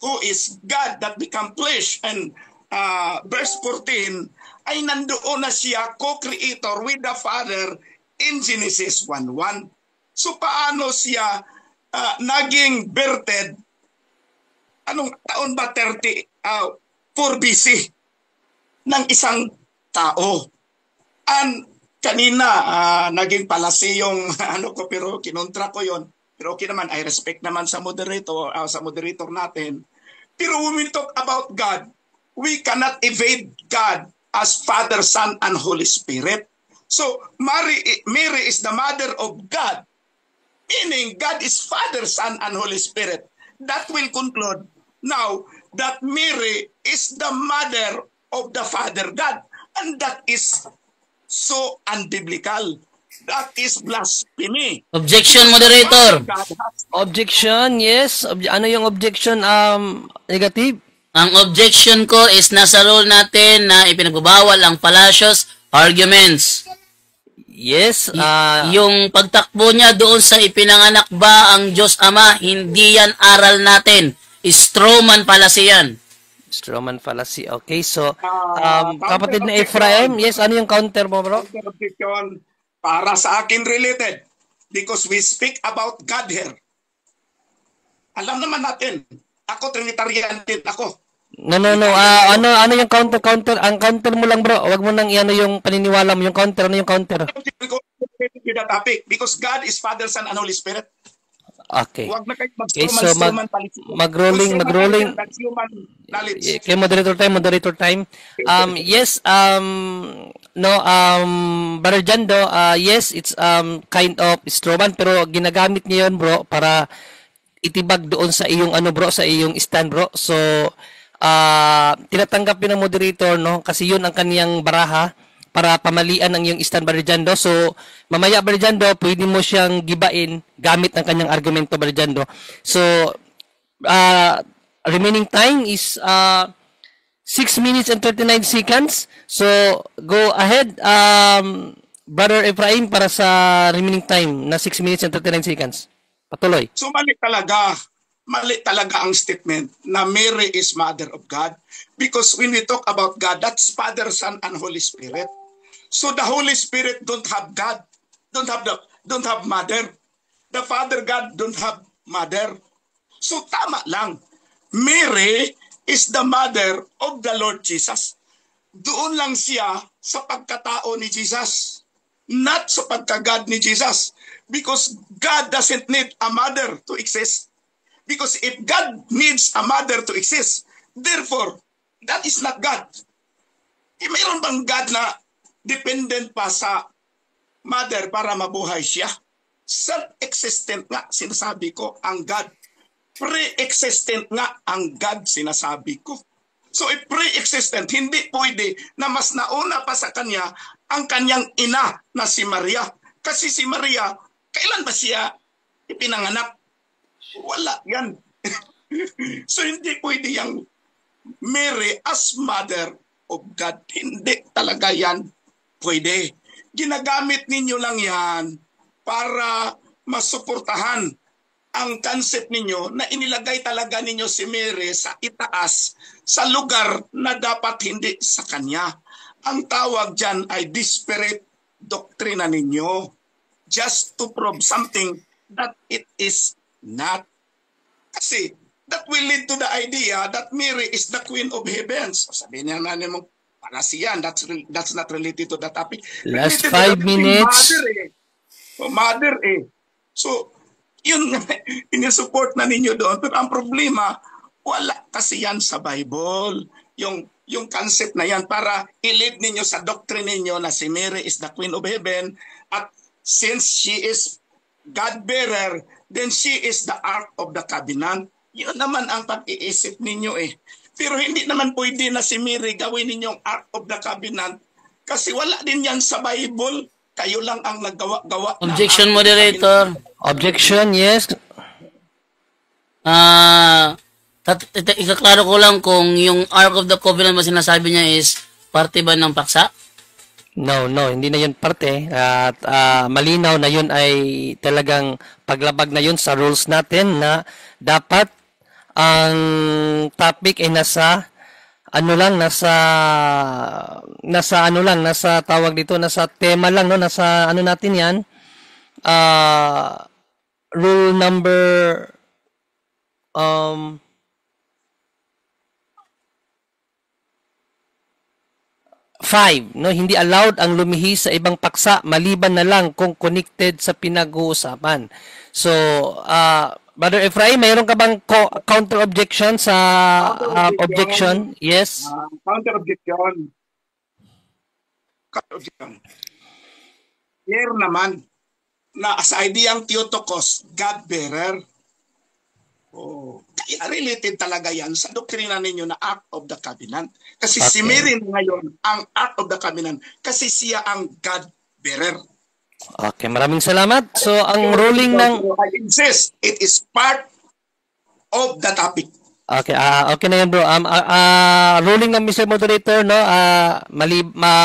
who is God that become flesh, and verse 14, ay nandoon na siya, co-creator with the Father in Genesis 1:1. So paano siya naging birthed? Anong taon ba? 4 BC ng isang tao. And kanina naging palasi yung pero kinontra ko yon. Pero okay naman, I respect naman sa moderator natin. Pero when we talk about God, we cannot evade God as Father, Son, and Holy Spirit. So Mary is the mother of God, meaning God is Father, Son, and Holy Spirit. That will conclude now that Mary is the mother of the Father God. And that is so unbiblical. That is blasphemy. Objection, moderator. Objection, yes. Ano yung objection? Negative? Ang objection ko is nasa rule natin na ipinagbabawal ang fallacious arguments. Yes. Yung pagtakbo niya doon sa ipinanganak ba ang Diyos Ama, hindi yan aral natin. Strawman fallacy yan. Strawman fallacy. Okay, so, kapatid na Ephraim, yes, ano yung counter mo, bro? Objection para sa akin related because we speak about God here. Alam naman natin, ako Trinitarian din ako. No. Ano yung counter? Ang counter mo lang, bro. Wag mo nang iano yung paniniwala mo. Yung counter, ano yung counter? With the topic because God is Father, Son, and Holy Spirit. Okay. Wag na kayo Okay, so mag-rolling. Okay, moderator time. Yes, Brother Jando, yes, it's kind of strawman pero ginagamit niya yun, bro, para itibag doon sa iyong bro, sa iyong stand, bro. So, tinatanggap yun ng moderator, no? Kasi yun ang kaniyang baraha para pamalian ang iyong stand, Brother Jando. So, mamaya, Brother Jando, pwede mo siyang gibain gamit ang kanyang argumento, Brother Jando. So, remaining time is 6 minutes and 39 seconds. So, go ahead, Brother Ephraim, para sa remaining time na 6 minutes and 39 seconds. Patuloy. So, mali talaga ang statement na Mary is Mother of God. Because when we talk about God, that's Father, Son, and Holy Spirit. So the Holy Spirit don't have God, don't have mother. The Father God don't have mother. So tama lang. Mary is the mother of the Lord Jesus. Doon lang siya sa pagkatao ni Jesus, not sa pagka-God ni Jesus. Because God doesn't need a mother to exist. Because if God needs a mother to exist, therefore, that is not God. Mayroon bang God na dependent pa sa mother para mabuhay siya? Self-existent nga, sinasabi ko, ang God. Pre-existent nga ang God, sinasabi ko. So if pre-existent, hindi pwede na mas nauna pa sa kanya ang kanyang ina na si Maria. Kasi si Maria, kailan ba siya ipinanganak? Wala yan. So hindi pwede yung Mary as mother of God. Hindi talaga yan pwede. Ginagamit ninyo lang yan para masuportahan ang concept ninyo na inilagay talaga ninyo si Mary sa itaas, sa lugar na dapat hindi sa kanya. Ang tawag dyan ay disparate doctrina ninyo, just to prove something that it is not. Kasi that will lead to the idea that Mary is the Queen of Heavens. Sabihin niya na naman, para siyan, that's not related to the topic. Last Related 5 minutes. Mother eh. So, yun nga, inisupport na ninyo doon. Pero ang problema, wala kasi yan sa Bible. Yung concept na yan para i-lead ninyo sa doctrine ninyo na si Mary is the Queen of Heaven at since she is God-bearer, then she is the Ark of the Covenant. Yun naman ang pag-iisip ninyo eh. Pero hindi naman pwede na si Mary gawin ninyong Ark of the Covenant kasi wala din yan sa Bible. Kayo lang ang naggawa-gawa. Objection, moderator. Objection, yes. Ikaklaro ko lang kung yung Ark of the Covenant ba sinasabi niya is parte ba ng paksa? No, hindi na yun parte. At malinaw na yun ay talagang paglabag na yun sa rules natin na dapat ang topic ay nasa tawag dito, nasa tema lang, no? Nasa ano natin yan, rule number 5, no? Hindi allowed ang lumihis sa ibang paksa maliban na lang kung connected sa pinag-uusapan. So, Brother Efraim, mayroon ka bang counter objection sa objection? Yes. Counter objection. Clear naman na sa ideyang Theotokos, God-bearer. Oh, kaya related talaga yan sa doktrina ninyo na Ark of the Covenant. Kasi si Mary ngayon ang Ark of the Covenant kasi siya ang God-bearer. Okay, maraming salamat. So, ang ruling ng... I insist, it is part of the topic. Okay, okay na yan bro. Ruling ng Mr. Moderator, no,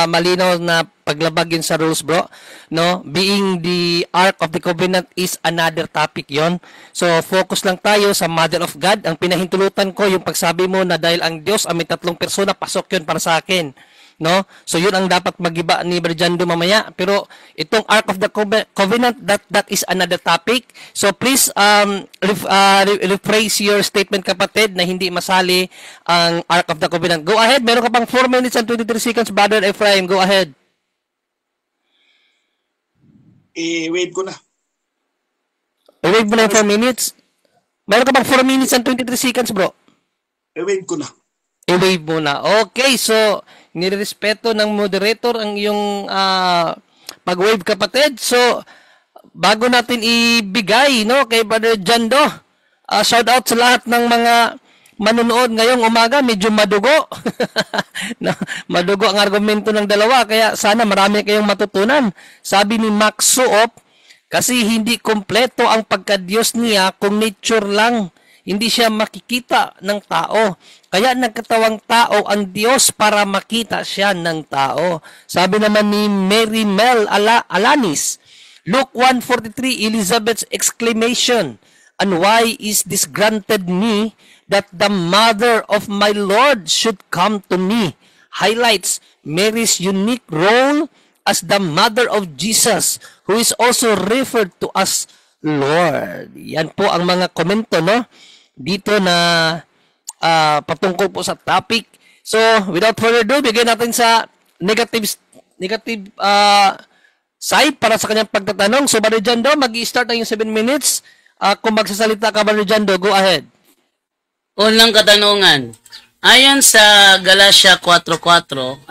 malinaw na paglabagin sa rules bro, no, being the Ark of the Covenant is another topic yon. So, focus lang tayo sa Mother of God. Ang pinahintulutan ko, yung pagsabi mo na dahil ang Diyos ay may 3 persona, pasok yun para sa akin. No? So yun ang dapat magiba ni Berjando mamaya. Pero itong Ark of the Covenant, that is another topic. So please rephrase your statement kapatid na hindi masali ang Ark of the Covenant. Go ahead. Meron ka pang 4 minutes and 23 seconds, Brother Ephraim. Go ahead. I-wave ko na. I-wave mo na yung 4 minutes. Meron ka pang 4 minutes and 23 seconds, bro. I-wave ko na. I-wave mo na. Okay, so nirespeto ng moderator ang iyong pag-wave kapatid. So, bago natin ibigay, no, kay Brother Jando, shout out sa lahat ng mga manonood ngayong umaga, medyo madugo. No, madugo ang argumento ng dalawa, kaya sana marami kayong matutunan. Sabi ni Max Suop, kasi hindi kompleto ang pagka-Diyos niya kung nature lang. Hindi siya makikita ng tao. Kaya nagkatawang tao ang Diyos para makita siya ng tao. Sabi naman ni Mary Mel Alanis, Luke 1:43, Elizabeth's exclamation, "And why is this granted me that the mother of my Lord should come to me?" highlights Mary's unique role as the mother of Jesus, who is also referred to as Lord. Yan po ang mga komento, no, dito na patungkol po sa topic. So, without further ado, bigyan natin sa negative side para sa kanyang pagtatanong. So, Brother Jando, mag-i-start na yung 7 minutes. Kung magsasalita ka, Brother Jando, go ahead. Unang katanungan. Ayon sa Galatia 4:4,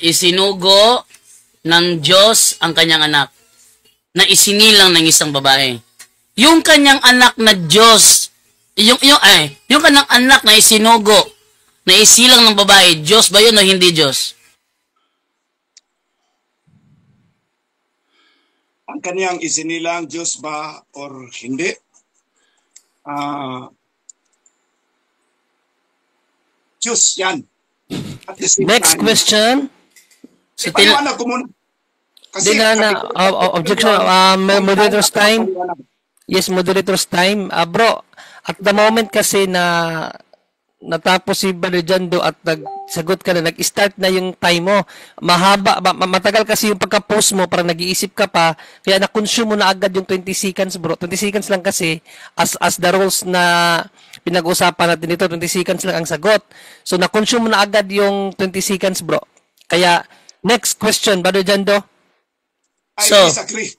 isinugo ng Diyos ang kanyang anak na isinilang ng isang babae. Yung kanyang anak na Diyos yung kanang anak na isinugo, na isilang ng babae, Diyos ba yun o hindi Diyos? Ang kaniyang isinilang Diyos ba or hindi? Diyos yan. At the same Next time, question. So, paliwanag ko muna. Di na, objection, moderator's time. Yes, moderator's time. Bro, at the moment kasi na natapos si Brother Jando at nagsagot ka na, nag-start na yung time mo. Mahaba, matagal kasi yung pagka-post mo, parang nag-iisip ka pa, kaya na-consume mo na agad yung 20 seconds, bro. 20 seconds lang kasi, as the rules na pinag-usapan natin dito, 20 seconds lang ang sagot. So, na-consume mo na agad yung 20 seconds, bro. Kaya, next question, Brother Jando. I disagree.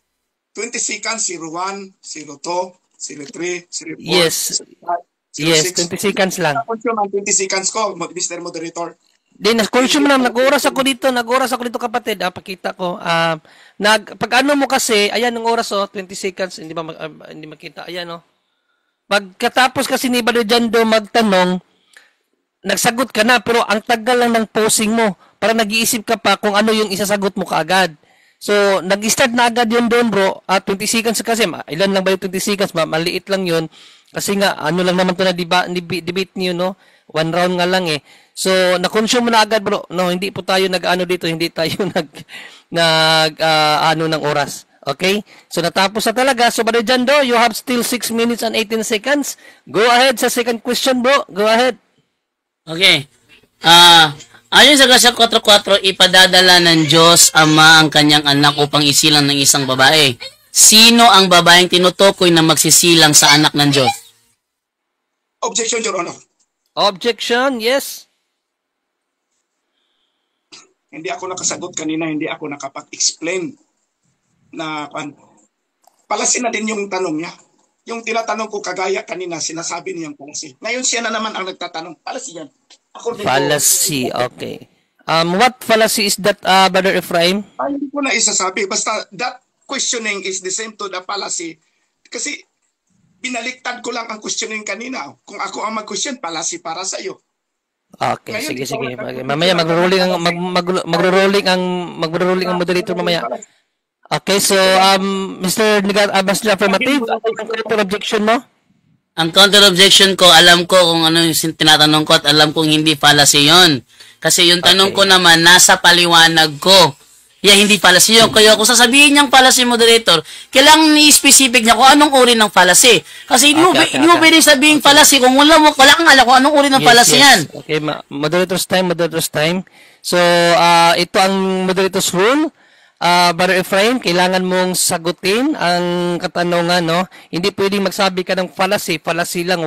20 seconds, 01, 02, 03, 04, Yes. 05, 06. Yes, 20 seconds lang. Na-consume ang 20 seconds ko, Mr. Moderator. Di, na-consume na. Nag-oras ako dito, kapatid. Pakita ko. Pag ano mo kasi, ayan, ng oras, 20 seconds, hindi makita. Ayan, Pagkatapos kasi ni Brother Jando magtanong, nagsagot ka na, pero ang tagal lang ng posing mo. Para nag-iisip ka pa kung ano yung isasagot mo kaagad. So, nag-start na agad yun doon, bro. 20 seconds kasi, ilan lang ba yung 20 seconds? Maliit lang yun. Kasi nga, ano lang naman to na debate niyo, no? One round nga lang eh. So, na-consume mo na agad, bro. No, hindi po tayo nag-ano dito, hindi tayo ano ng oras. Okay? So, natapos na talaga. So, Brother Jando, you have still 6 minutes and 18 seconds. Go ahead sa second question, bro. Go ahead. Okay. Ayon sa Galatia 4:4, ipadadala ng Diyos Ama ang kanyang anak upang isilang ng isang babae. Sino ang babaeng tinutukoy na magsisilang sa anak ng Diyos? Objection, Your Honor. Objection, yes. Hindi ako nakasagot kanina, hindi ako nakapag-explain na palasin na din yung tanong niya. Yung tinatanong ko kagaya kanina, sinasabi niyang palasi. Ngayon siya na naman ang nagtatanong, palasi yan. Fallacy, okay. What fallacy is that, Brother Ephraim? Ay, hindi ko na isasabi. Basta that questioning is the same to the fallacy. Kasi binaliktad ko lang ang questioning kanina. Kung ako ang mag-question, fallacy para sa iyo. Okay, Ngayon, sige. Mamaya magro-rolling ang moderator mamaya. Okay, so Mr. Affirmative, ano objection mo? Ang counter objection ko, alam ko kung ano yung tinatanong ko at alam kong hindi fallacy yun. Kasi yung tanong ko naman, nasa paliwanag ko. Hindi fallacy yun. Kaya kung sasabihin niyang fallacy, moderator, kailangan i-specific niya kung anong uri ng fallacy. Kasi hindi mo pwedeng sabihin fallacy kung wala kang alam kung anong uri ng fallacy yan. Okay, moderator's time. So, ito ang moderator's rule. Brother Ephraim, kailangan mong sagutin ang katanungan, no? Hindi pwedeng magsabi ka ng fallacy lang,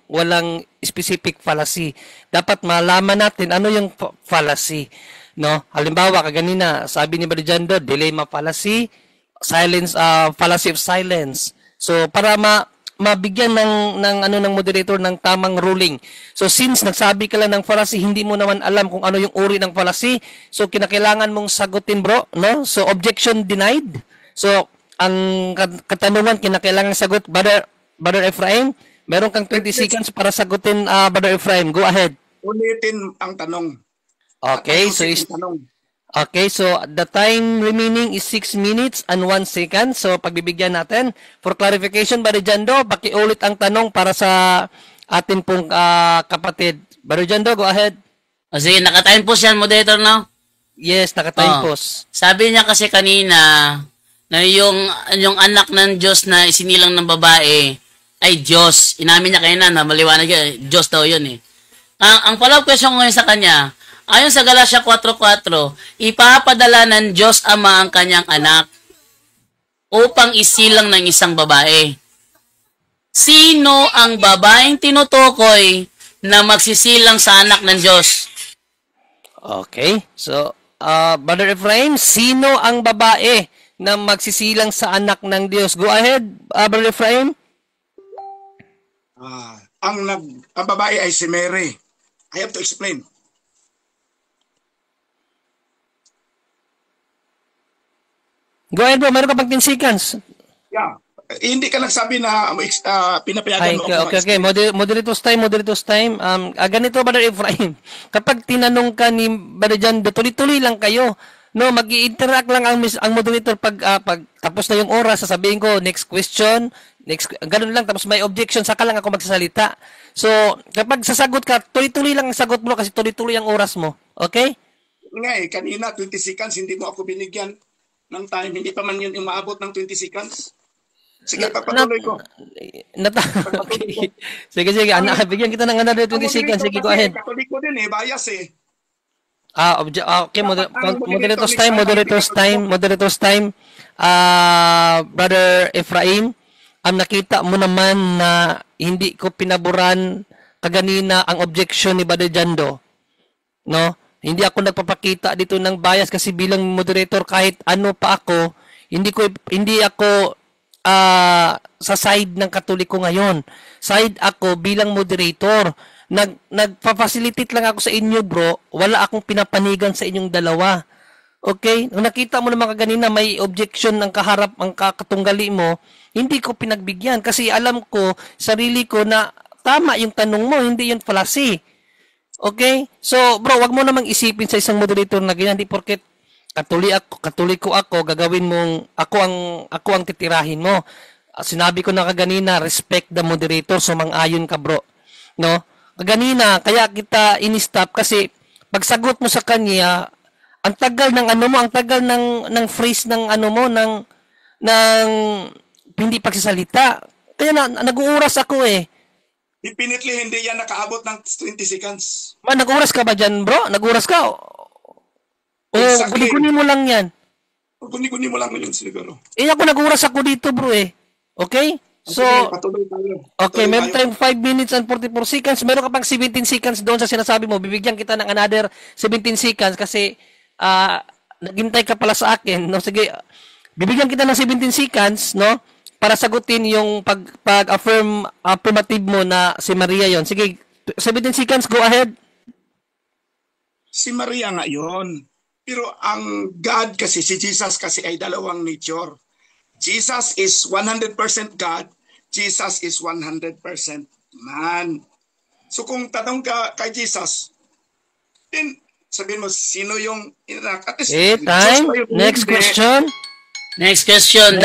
walang specific fallacy. Dapat malaman natin ano yung fallacy, no? Halimbawa, kaganina, sabi ni Brother Jando, dilemma fallacy, fallacy of silence. So, para mabigyan ng moderator ng tamang ruling. So since nagsabi ka lang ng fallacy, hindi mo naman alam kung ano yung uri ng fallacy, so kinakailangan mong sagutin, bro, no? So objection denied. So ang katanungan kinakailangan sagot, Brother Ephraim, meron kang 20 seconds para sagutin, Brother Ephraim. Go ahead. Ulitin ang tanong. Okay, so the time remaining is 6 minutes and 1 second. So pagbibigyan natin. For clarification, Brother Jando, pakiulit ang tanong para sa atin pong kapatid. Brother Jando, go ahead. Sige, nakatime post yan, moderator, no? Yes, nakatime post. Sabi niya kasi kanina na yung anak ng Diyos na isinilang ng babae ay Diyos. Inamin niya kanina na maliwanag yun. Diyos daw yun eh. Ang follow-up question ko ngayon sa kanya, ayon sa Galatia 4:4, ipapadala ng Diyos Ama ang kanyang anak upang isilang ng isang babae. Sino ang babaeng tinutukoy na magsisilang sa anak ng Diyos? Okay. So, Brother Ephraim, sino ang babae na magsisilang sa anak ng Diyos? Go ahead, Brother Ephraim. Ang babae ay si Mary. I have to explain. Go ahead, bro. Meron ka pang 10 seconds. Yeah. Hindi ka nagsabi na pinapayagan mo Okay, ako okay, okay. Moderator's time, moderator's time. Ganito, Brother Efraim. Kapag tinanong ka ni Brother Jando, tuloy-tuloy lang kayo. No, mag-i-interact lang ang moderator pag tapos na yung oras, sasabihin ko, next question, ganun lang, tapos may objection, saka lang ako magsasalita. So, kapag sasagot ka, tuloy-tuloy lang ang sagot mo kasi tuloy-tuloy ang oras mo. Okay? Nga kanina 20 seconds, hindi mo ako binigyan ng time. Hindi pa man yun umaabot ng 20 seconds. Sige, papatuloy ko. Okay. Sige, bigyan kita ng another 20 seconds. Sige, go ahead. Katoliko din bias eh. Okay, moderator's time. Brother Efraim, nakita mo naman na hindi ko pinaboran kaganina ang objection ni Brother Jando. No? Hindi ako nagpapakita dito ng bias kasi bilang moderator kahit ano pa ako, hindi ako sa side ng Katoliko ngayon. Side ako bilang moderator. Nagpa-facilitate lang ako sa inyo, bro. Wala akong pinapanigan sa inyong dalawa. Okay? Nung nakita mo naman kaganina may objection ng kaharap ang katunggali mo, hindi ko pinagbigyan kasi alam ko, sarili ko na tama yung tanong mo, hindi yun fallacy. Okay? So, bro, wag mo namang isipin sa isang moderator na ganyan, hindi porket Katoliko ako, gagawin mong ako ang titirahin mo. Sinabi ko na kaganina, respect the moderator, so mang-ayon ka, bro. No? Kaganina, kaya kita in-stop kasi pagsagot mo sa kanya, ang tagal ng ang tagal ng phrase ng ng hindi pagsasalita. Kaya nag-uuras ako eh. Definitely hindi yan nakaabot ng 20 seconds. Nag-uuras ka ba dyan, bro? Nag-uuras ka? Exactly. Guni-guni mo lang yan. Guni-guni mo lang yun siguro. Ako nag-uuras ako dito, bro eh. Okay? So, okay, meron tayong 5 minutes and 44 seconds. Meron ka pang 17 seconds doon sa sinasabi mo. Bibigyan kita ng another 17 seconds kasi naghintay ka pala sa akin. No? Sige, bibigyan kita ng 17 seconds, no? Para sagutin yung affirmative mo na si Maria yon. Sige, 17 seconds, go ahead. Si Maria nga yun. Pero ang God kasi, si Jesus kasi ay dalawang nature. Jesus is 100% God. Jesus is 100% man. So kung tanong ka kay Jesus, then sabihin mo, sino yung inanak? Time. Next question. Next question.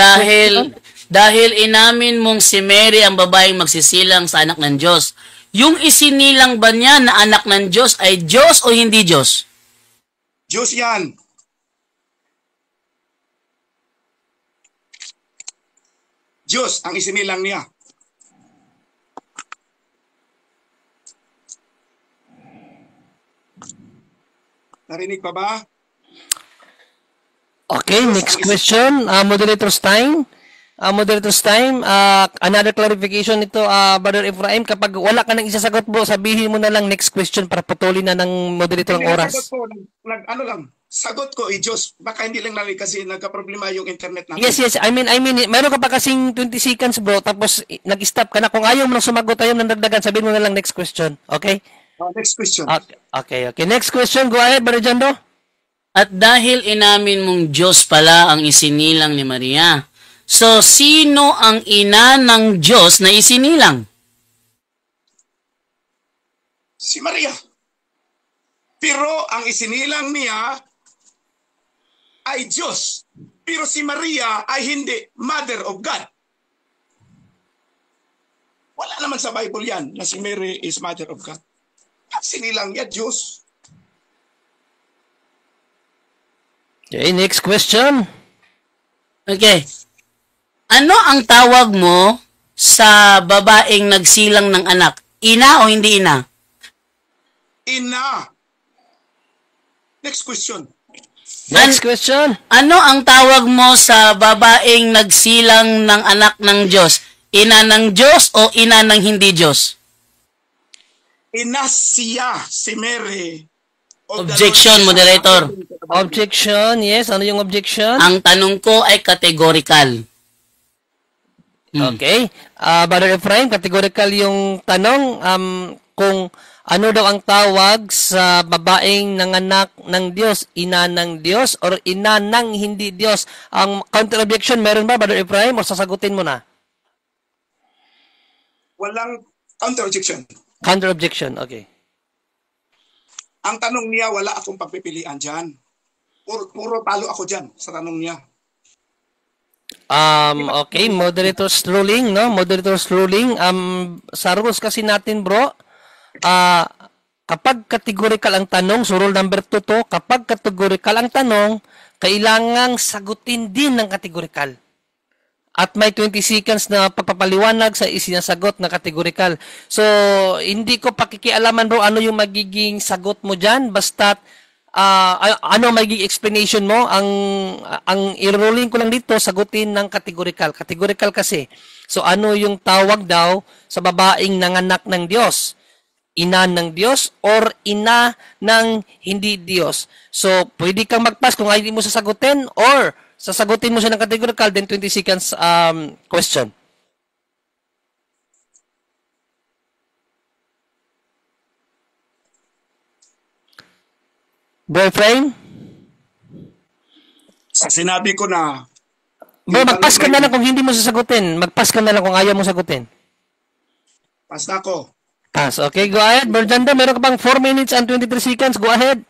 Dahil inamin mong si Mary ang babaeng magsisilang sa anak ng Diyos, yung isinilang ba niya na anak ng Diyos ay Diyos o hindi Diyos? Diyos yan. Diyos ang isinilang niya. Narinig pa ba? Okay, next question. Moderator's time. Another clarification nito, Brother Efraim. Kapag wala ka nang isasagot, bro, sabihin mo na lang next question para putulin na ng moderator ang oras. Sagot ko, Diyos. Baka hindi lang namin kasi nagka-problema yung internet natin. Yes. I mean, meron ka pa kasing 20 seconds, bro, tapos nag-stop ka na. Kung ayaw mo nang sumagot, ayaw mo nang dagdagan, sabihin mo na lang next question. Okay? Next question. Okay. Next question. Go ahead, Brother Jando. At dahil inamin mong Diyos pala ang isinilang ni Maria, so sino ang ina ng Diyos na isinilang? Si Maria. Pero ang isinilang niya ay Diyos. Pero si Maria ay hindi Mother of God. Wala naman sa Bible yan na si Mary is Mother of God. At sinilang niya Diyos. Okay, next question. Okay. Ano ang tawag mo sa babaeng nagsilang ng anak? Ina o hindi ina? Ina. Next question. Next question. Ano ang tawag mo sa babaeng nagsilang ng anak ng Diyos? Ina ng Diyos o ina ng hindi Diyos? Ina siya, si Mary. Objection, moderator. Objection, yes. Ano yung objection? Ang tanong ko ay categorical. Okay. Brother Efraim, categorical yung tanong. Kung ano daw ang tawag sa babaeng nanganak ng Diyos? Ina ng Diyos or ina ng hindi Diyos? Ang counter objection, meron ba, Brother Efraim? O sasagutin mo na? Walang counter-objection. Counter objection. Okay. Ang tanong niya, wala akong pagpipilian dyan. Puro talo ako dyan sa tanong niya. Okay, moderator's ruling, no? Moderator's ruling. Sa rules kasi natin, bro, kapag categorical ang tanong, so rule number 2 to, kapag categorical ang tanong, kailangang sagutin din ng categorical. At may 20 seconds na pagpapaliwanag sa isinasagot na categorical. So, hindi ko pakikialaman, bro, ano yung magiging sagot mo dyan, basta't ano magiging explanation mo. Ang i-rolling ko lang dito, sagutin ng categorical. Categorical kasi. So, ano yung tawag daw sa babaeng nanganak ng Diyos? Ina ng Diyos or ina ng hindi Diyos? So, pwede kang mag-pass kung hindi mo sasagutin or sasagutin mo siya ng categorical, then 20 seconds question. Bro Frame? Sinabi ko na, Bro, mag-pass ka na lang kung hindi mo sasagutin. Mag-pass ka na lang kung ayaw mo sagutin. pass na ako. Pass. Okay, go ahead. Bro Janda, meron ka pang 4 minutes and 23 seconds. Go ahead.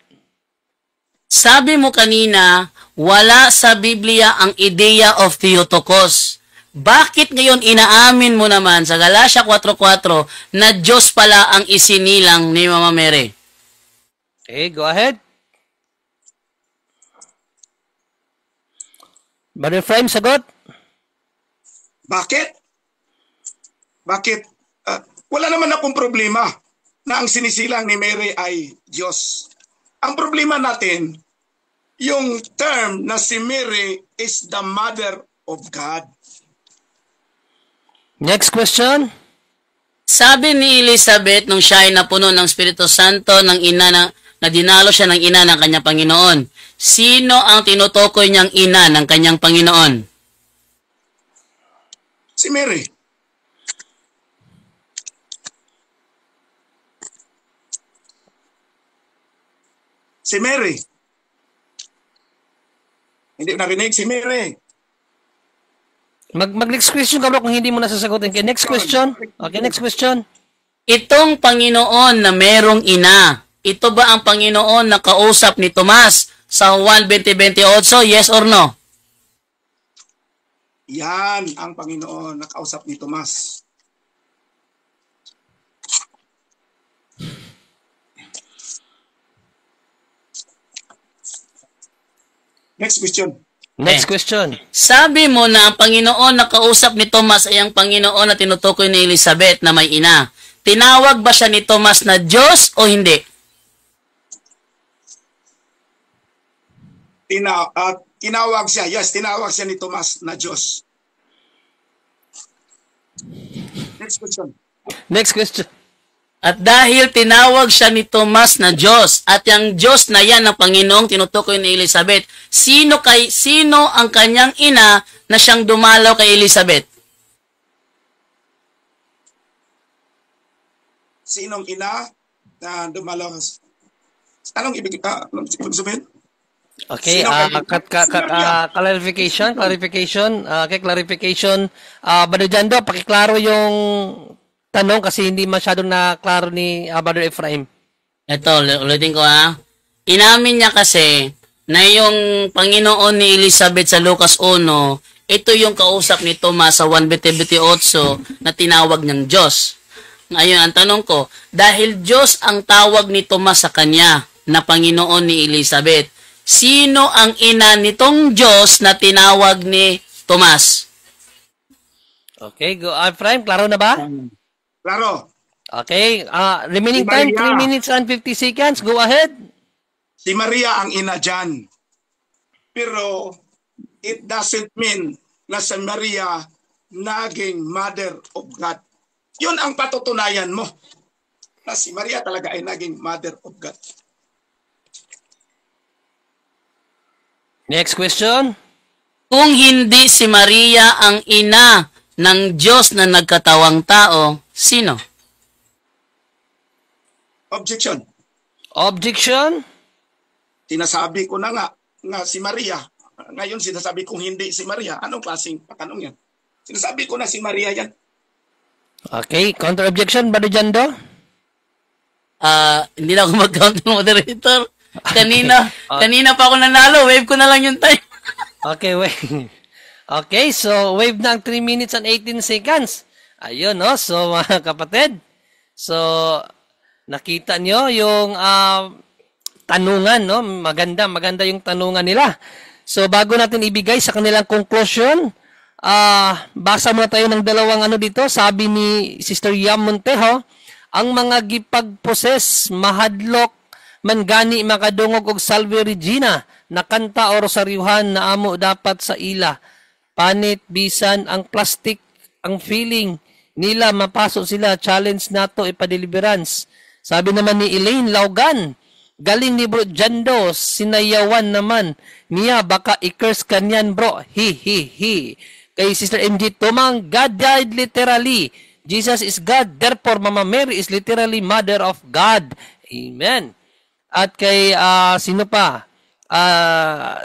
Sabi mo kanina, wala sa Biblia ang idea of Theotokos. Bakit ngayon inaamin mo naman sa Galatia 4:4 na Diyos pala ang isinilang ni Mama Mary? Okay, go ahead. Brother Frame, sagot. Bakit? Bakit? Wala naman akong problema na ang sinisilang ni Mary ay Diyos. Ang problema natin, yung term na si Mary is the mother of God. Next question. Sabi ni Elizabeth nung siya ay napuno ng Espiritu Santo ng ina na dinalo siya ng ina ng kanyang Panginoon. Sino ang tinutukoy niyang ina ng kanyang Panginoon? Si Mary. Si Mary. Hindi ko narinig si Mary. Mag-next question ka, bro, kung hindi mo nasasagutin. Okay, next question. Okay, next question. Itong Panginoon na merong ina, ito ba ang Panginoon na kausap ni Tomas sa Juan 20:28? Yes or no? Yan ang Panginoon na kausap ni Tomas. Next question. Next question. Sabi mo na ang Panginoon na kausap ni Tomas ay ang Panginoon na tinutukoy ni Elizabeth na may ina. Tinawag ba siya ni Tomas na Diyos o hindi? Tinawag siya. Yes, tinawag siya ni Tomas na Diyos. Next question. Next question. At dahil tinawag siya ni Tomas na Diyos, at yung Diyos na yan ng Panginoong tinutukoy ni Elizabeth, sino ang kanyang ina na siyang dumalaw kay Elizabeth? Sinong ina na dumalaw? Anong ibig sabihin? Okay, clarification. Okay, clarification. Brother Jando, pakiklaro yung tanong kasi hindi masyadong na-klaro ni Brother Ephraim. Ito, ulitin ko ha. Inamin niya kasi na yung Panginoon ni Elizabeth sa Lucas 1, ito yung kausap ni Tomas sa 1:28 na tinawag niyang Diyos. Ngayon, ang tanong ko, dahil Diyos ang tawag ni Tomas sa kanya na Panginoon ni Elizabeth, sino ang ina nitong Diyos na tinawag ni Tomas? Okay, go Ephraim, klaro na ba? Klaro. Okay, remaining Si time, Maria. 3 minutes and 50 seconds. Go ahead. Si Maria ang ina dyan. Pero it doesn't mean na si Maria naging mother of God. Yun ang patutunayan mo. Na si Maria talaga ay naging mother of God. Next question. Kung hindi si Maria ang ina ng Diyos na nagkatawang tao, sino? Objection. Objection. Sinasabi ko na nga si Maria. Ngayon sinasabi kong hindi si Maria. Anong klaseng patanong yan? Sinasabi ko na si Maria yan. Okay, counter objection, Brother Jando? Hindi na ako mag-count ng moderator. Kanina, Okay. kanina pa ako nanalo. Wave ko na lang yung time. Okay, wait. Okay, so wave na ang 3 minutes and 18 seconds. Ayun, no? So, mga kapatid, so, nakita nyo yung tanungan, no? Maganda yung tanungan nila. So, bago natin ibigay sa kanilang conclusion, basa muna tayo ng dalawang ano dito. Sabi ni Sister Yam Montejo, ang mga gipagposes, mahadlok, mangani makadungog og Salve Regina, nakanta o rosaryuhan na amo dapat sa ila. Panit, bisan, ang plastic, ang feeling nila, mapasok sila, challenge nato, ipadeliverance. Sabi naman ni Elaine Laugan, galing ni Bro Jando, sinayawan naman niya, baka i-curse kanyan bro, hi. Kay Sister MG Tumang, God died literally. Jesus is God, therefore Mama Mary is literally Mother of God. Amen. At kay sino pa?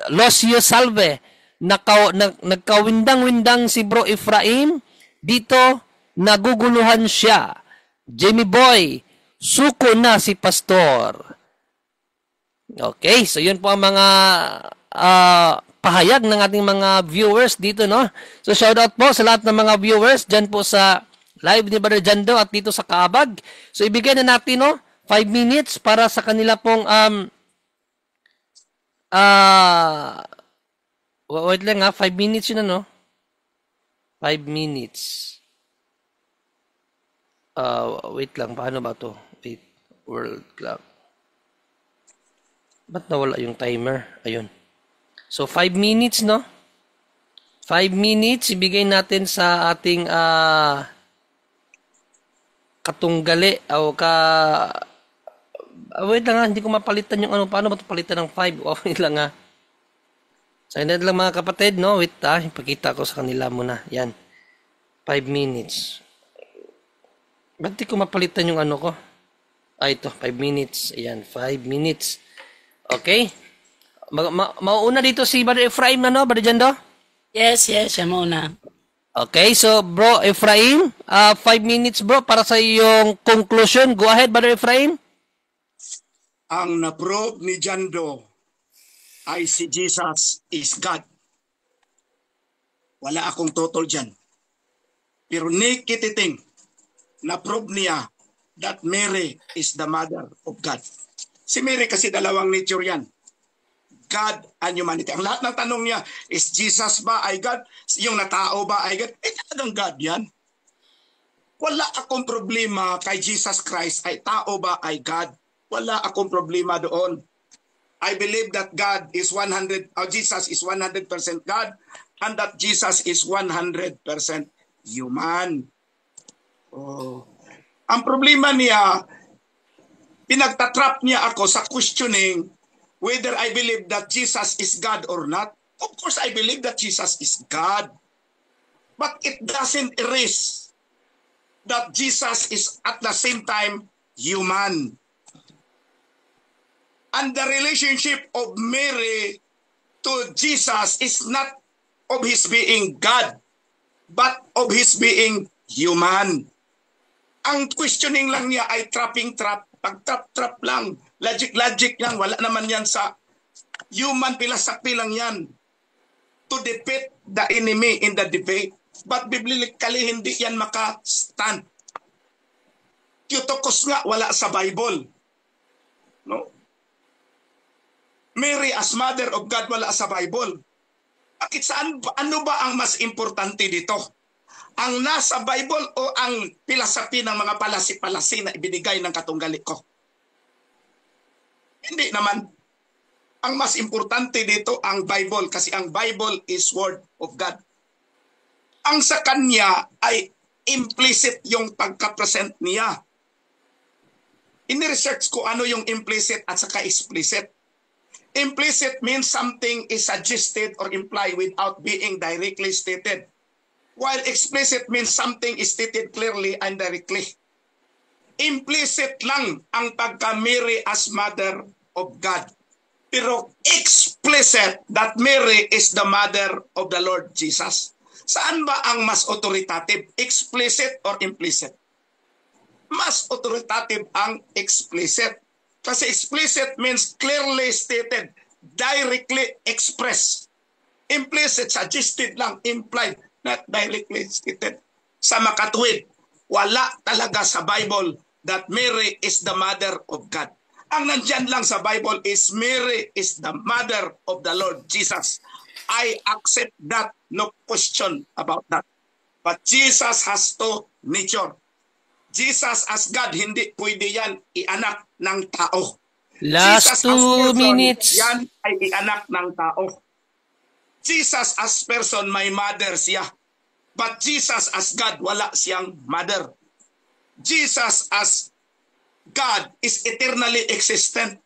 Locio Salve, nagkawindang-windang si Bro Efraim, dito naguguluhan siya. Jimmy Boy, suko na si Pastor. Okay, so yun po ang mga pahayag ng ating mga viewers dito, no? So shoutout po sa lahat ng mga viewers dyan po sa live ni Brother Jando at dito sa Kaabag. So ibigay na natin, no, 5 minutes para sa kanila pong wait lang 5 minutes yun, ano? 5 minutes. Wait lang, paano ba to? Wait, world clock. Ba't nawala yung timer? Ayun. So 5 minutes, no? 5 minutes ibigay natin sa ating katunggali o wait lang nga, hindi ko mapalitan yung ano, paano ba ito palitan ng 5? Wait lang nga. So, yun lang mga kapatid, no? Wait, ipakita ko sa kanila muna. Yan. 5 minutes. Ba't di ko mapalitan yung ano ko? Ito, 5 minutes. Ayan, 5 minutes. Okay? Mauuna dito si Brother Efraim na, no? Brother Jando? Yes, siya muna. Okay, so bro Efraim, 5 minutes bro para sa iyong conclusion. Go ahead, Brother Efraim. Ang na-prove ni Jando ay si Jesus is God. Wala akong total dyan. Pero nikititing, na-prove niya that Mary is the mother of God. Si Mary kasi dalawang nature yan. God and humanity. Ang lahat ng tanong niya, is Jesus ba ay God? Yung natao ba ay God? Talagang God yan. Wala akong problema kay Jesus Christ ay tao ba ay God. Wala akong problema doon. I believe that God is 100, Jesus is 100% God and that Jesus is 100% human. Oh. Ang problema niya, pinagtatrap niya ako sa questioning whether I believe that Jesus is God or not. Of course, I believe that Jesus is God. But it doesn't erase that Jesus is at the same time human. And the relationship of Mary to Jesus is not of his being God, but of his being human. Ang questioning lang niya ay trapping-trap. Pag-trap-trap lang, logic lang, wala naman yan sa human philosophy lang yan. To defeat the enemy in the debate. But biblically, hindi yan maka-stand. Theotokos nga, wala sa Bible. No? Mary as Mother of God, wala sa Bible. Bakit saan, ano ba ang mas importante dito? Ang nasa Bible o ang philosophy ng mga palasi-palasi na ibinigay ng katunggali ko? Hindi naman. Ang mas importante dito ang Bible kasi ang Bible is Word of God. Ang sa kanya ay implicit yung pagka-present niya. In-research ko ano yung implicit at saka explicit. Implicit means something is suggested or implied without being directly stated. While explicit means something is stated clearly and directly. Implicit lang ang pagka-Mary as Mother of God. Pero explicit that Mary is the Mother of the Lord Jesus. Saan ba ang mas authoritative? Explicit or implicit? Mas authoritative ang explicit. Kasi explicit means clearly stated, directly expressed. Implicit, suggested lang, implied, not directly stated. Sa makatuwid, wala talaga sa Bible that Mary is the mother of God. Ang nandyan lang sa Bible is Mary is the mother of the Lord Jesus. I accept that, no question about that. But Jesus has two nature. Jesus as God, hindi pwede yan ianak ng tao. Last Jesus as 2 person, minutes. yan ay ianak ng tao. Jesus as person, may mother siya. But Jesus as God, wala siyang mother. Jesus as God is eternally existent.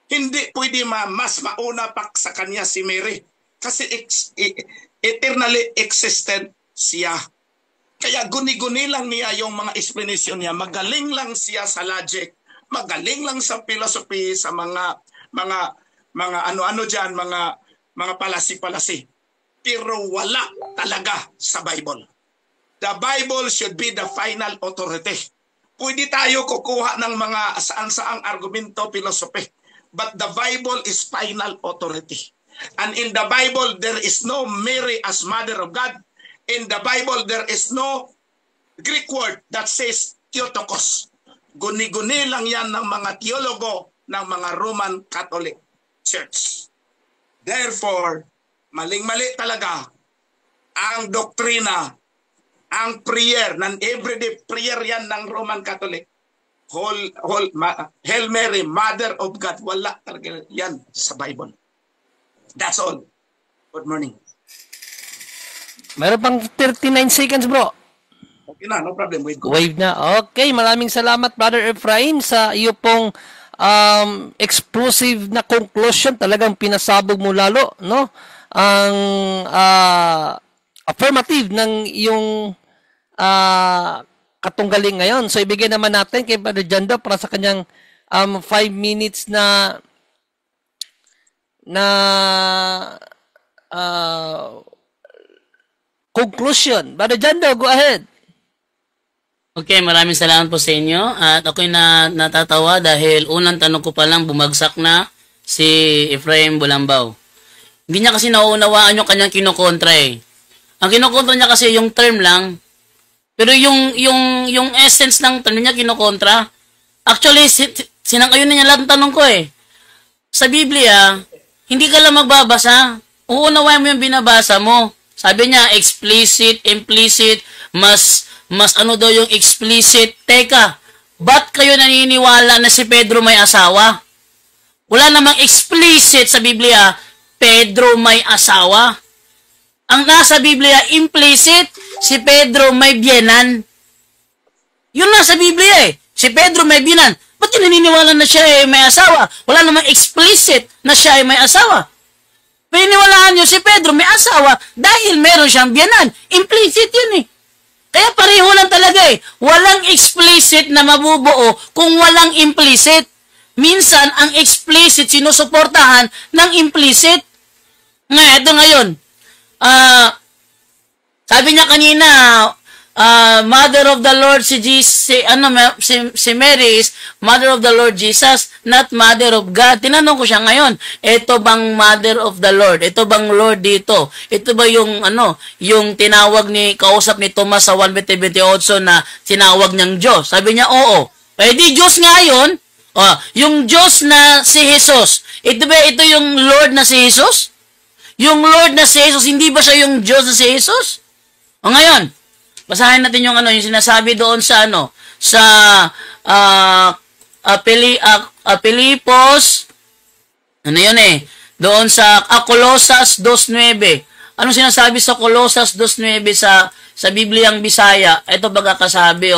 Hindi pwede mas mauna pa sa kanya si Mary. Kasi eternally existent siya. Kaya guni-guni lang niya yung mga explanation niya. Magaling lang siya sa logic. Magaling lang sa philosophy, sa mga ano-ano diyan, mga palasi-palasi. Pero wala talaga sa Bible. The Bible should be the final authority. Pwede tayo kukuha ng mga saan-saang argumento, philosophy. But the Bible is final authority. And in the Bible, there is no Mary as mother of God. In the Bible, there is no Greek word that says Theotokos. Guni-guni lang yan ng mga teologo ng mga Roman Catholic Church. Therefore, maling-mali talaga ang doktrina, ang prayer, ng everyday prayer yan ng Roman Catholic. Hail Mary, Mother of God. Wala talaga yan sa Bible. That's all. Good morning. Meron pang 39 seconds, bro. Okay na, no problem. Wave na. Okay, maraming salamat, Brother Efrain, sa iyo pong explosive na conclusion. Talagang pinasabog mo lalo, no? Ang affirmative ng iyong katunggaling ngayon. So, ibigay naman natin kay Brother Jando para sa kanyang 5 minutes na conclusion. Brother Jando, go ahead. Okay, maraming salamat po sa inyo. At ako'y natatawa dahil unang tanong ko pa lang bumagsak na si Efrain Bulambaw. Hindi niya kasi nauunawaan yung kanyang kinokontra eh. Ang kinokontra niya kasi yung term lang, pero yung essence ng term niya kinokontra. Actually, sinang-ayon na niya lahat ng tanong ko eh. Sa Biblia, hindi ka lang magbabasa. Uunawain mo yung binabasa mo. Sabi niya, explicit, implicit, mas ano daw yung explicit. Teka, ba't kayo naniniwala na si Pedro may asawa? Wala namang explicit sa Biblia, Pedro may asawa. Ang nasa Biblia, implicit, si Pedro may biyenan. Yun nasa Biblia eh. Si Pedro may biyenan. Ba't yung naniniwala na siya ay may asawa? Wala namang explicit na siya ay may asawa. Pininiwalaan nyo si Pedro may asawa dahil meron siyang biyenan. Implicit yun eh. Kaya pareho lang talaga eh. Walang explicit na mabubuo kung walang implicit. Minsan, ang explicit sinusuportahan ng implicit. Ito ngayon. Sabi niya kanina, Mother of the Lord si Mary is Mother of the Lord Jesus, not Mother of God. Tinanong ko siya ngayon, ito bang Mother of the Lord? Ito bang Lord dito? Ito ba yung yung tinawag kausap ni Tomas sa 1:28 na tinawag niyang Diyos? Sabi niya, oo. Eh di Diyos nga yun. Yung Diyos na si Jesus. Ito yung Lord na si Jesus? Yung Lord na si Jesus, hindi ba siya yung Diyos na si Jesus? Ngayon, basahin natin yung yung sinasabi doon sa sa Pilipos, doon sa Colosas 2:9. Anong sinasabi sa Colosas 2:9 sa Bibliang Bisaya? Ito baga kasabi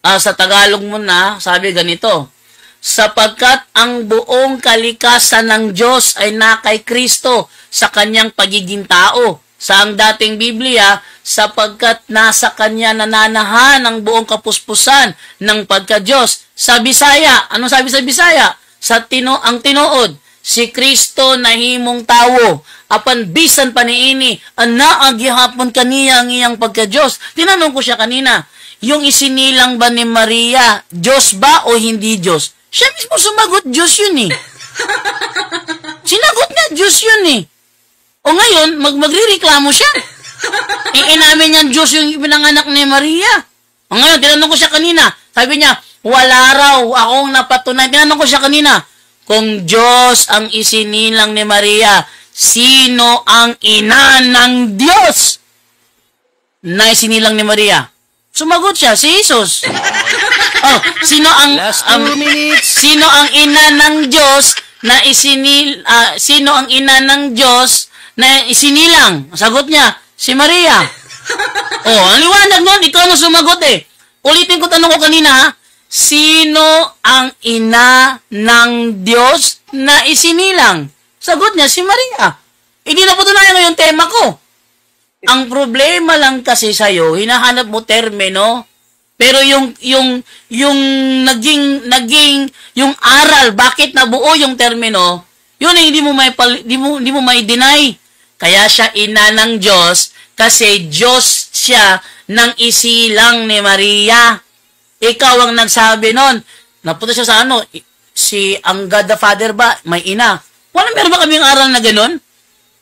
sa Tagalog muna, sabi ganito. Sapagkat ang buong kalikasan ng Diyos ay na kay Kristo sa kanyang pagiging tao. Sa ang dating Biblia, sapagkat nasa kanya nananahan ang buong kapuspusan ng pagka-Diyos. Sa Bisaya, anong sabi sa Bisaya? Ang tinuod, si Kristo nahimong tawo. Apan bisan pa niini, ang gihapon kaniya ang iyang pagka-Diyos. Tinanong ko siya kanina, yung isinilang ba ni Maria, Diyos ba o hindi Diyos? Siya mismo sumagot, Diyos yun eh. Sinagot niya, Diyos yun eh. O ngayon, magrereklamo siya. Inamin niya, Diyos yung pinanganak ni Maria. O ngayon, tinanong ko siya kanina. Sabi niya, wala raw akong napatunay. Tinanong ko siya kanina, kung Diyos ang isinilang ni Maria, sino ang ina ng Diyos na isinilang ni Maria? Sumagot siya, si Jesus. Oh, sino ang Last 2 minutes. sino ang ina ng Diyos na sino ang ina ng Diyos na isinilang? Sagot niya, si Maria. Oh, ang liwanag nun, ikaw na sumagot eh. Ulitin ko tanong ko kanina, ha? Sino ang ina ng Diyos na isinilang? Sagot niya, si Maria. Hindi na po tunayan yung tema ko. Ang problema lang kasi sa'yo, hinahanap mo termino, pero yung naging yung aral, bakit nabuo yung termino, yun ay hindi mo may deny. Kaya siya ina ng Diyos kasi Diyos siya ng isilang ni Maria. Ikaw ang nagsabi nun. Napunta siya sa ang God the Father ba, may ina? Meron ba kaming aral na ganun?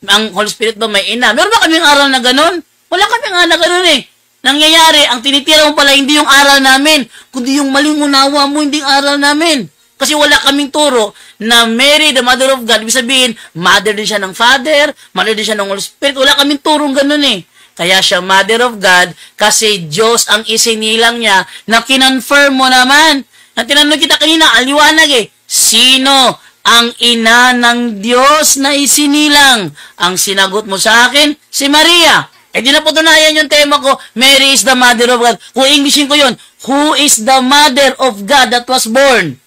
Ang Holy Spirit ba may ina? Meron ba kaming aral na ganun? Wala kaming aral na ganun eh. Nangyayari, ang tinitira mo pala hindi yung aral namin, kundi yung maling unawa mo, hindi aral namin. Kasi wala kaming turo na Mary, the Mother of God, ibig sabihin, mother din siya ng Father, mother din siya ng Holy Spirit. Wala kaming turong ganun eh. Kaya siya Mother of God kasi Diyos ang isinilang niya na kinonfirm mo naman. Na tinanong kita kanina, aliwanag eh. Sino ang ina ng Diyos na isinilang? Ang sinagot mo sa akin, si Maria. Di na po tunayan yung tema ko, Mary is the Mother of God. Kung Englishin ko yun, who is the Mother of God that was born?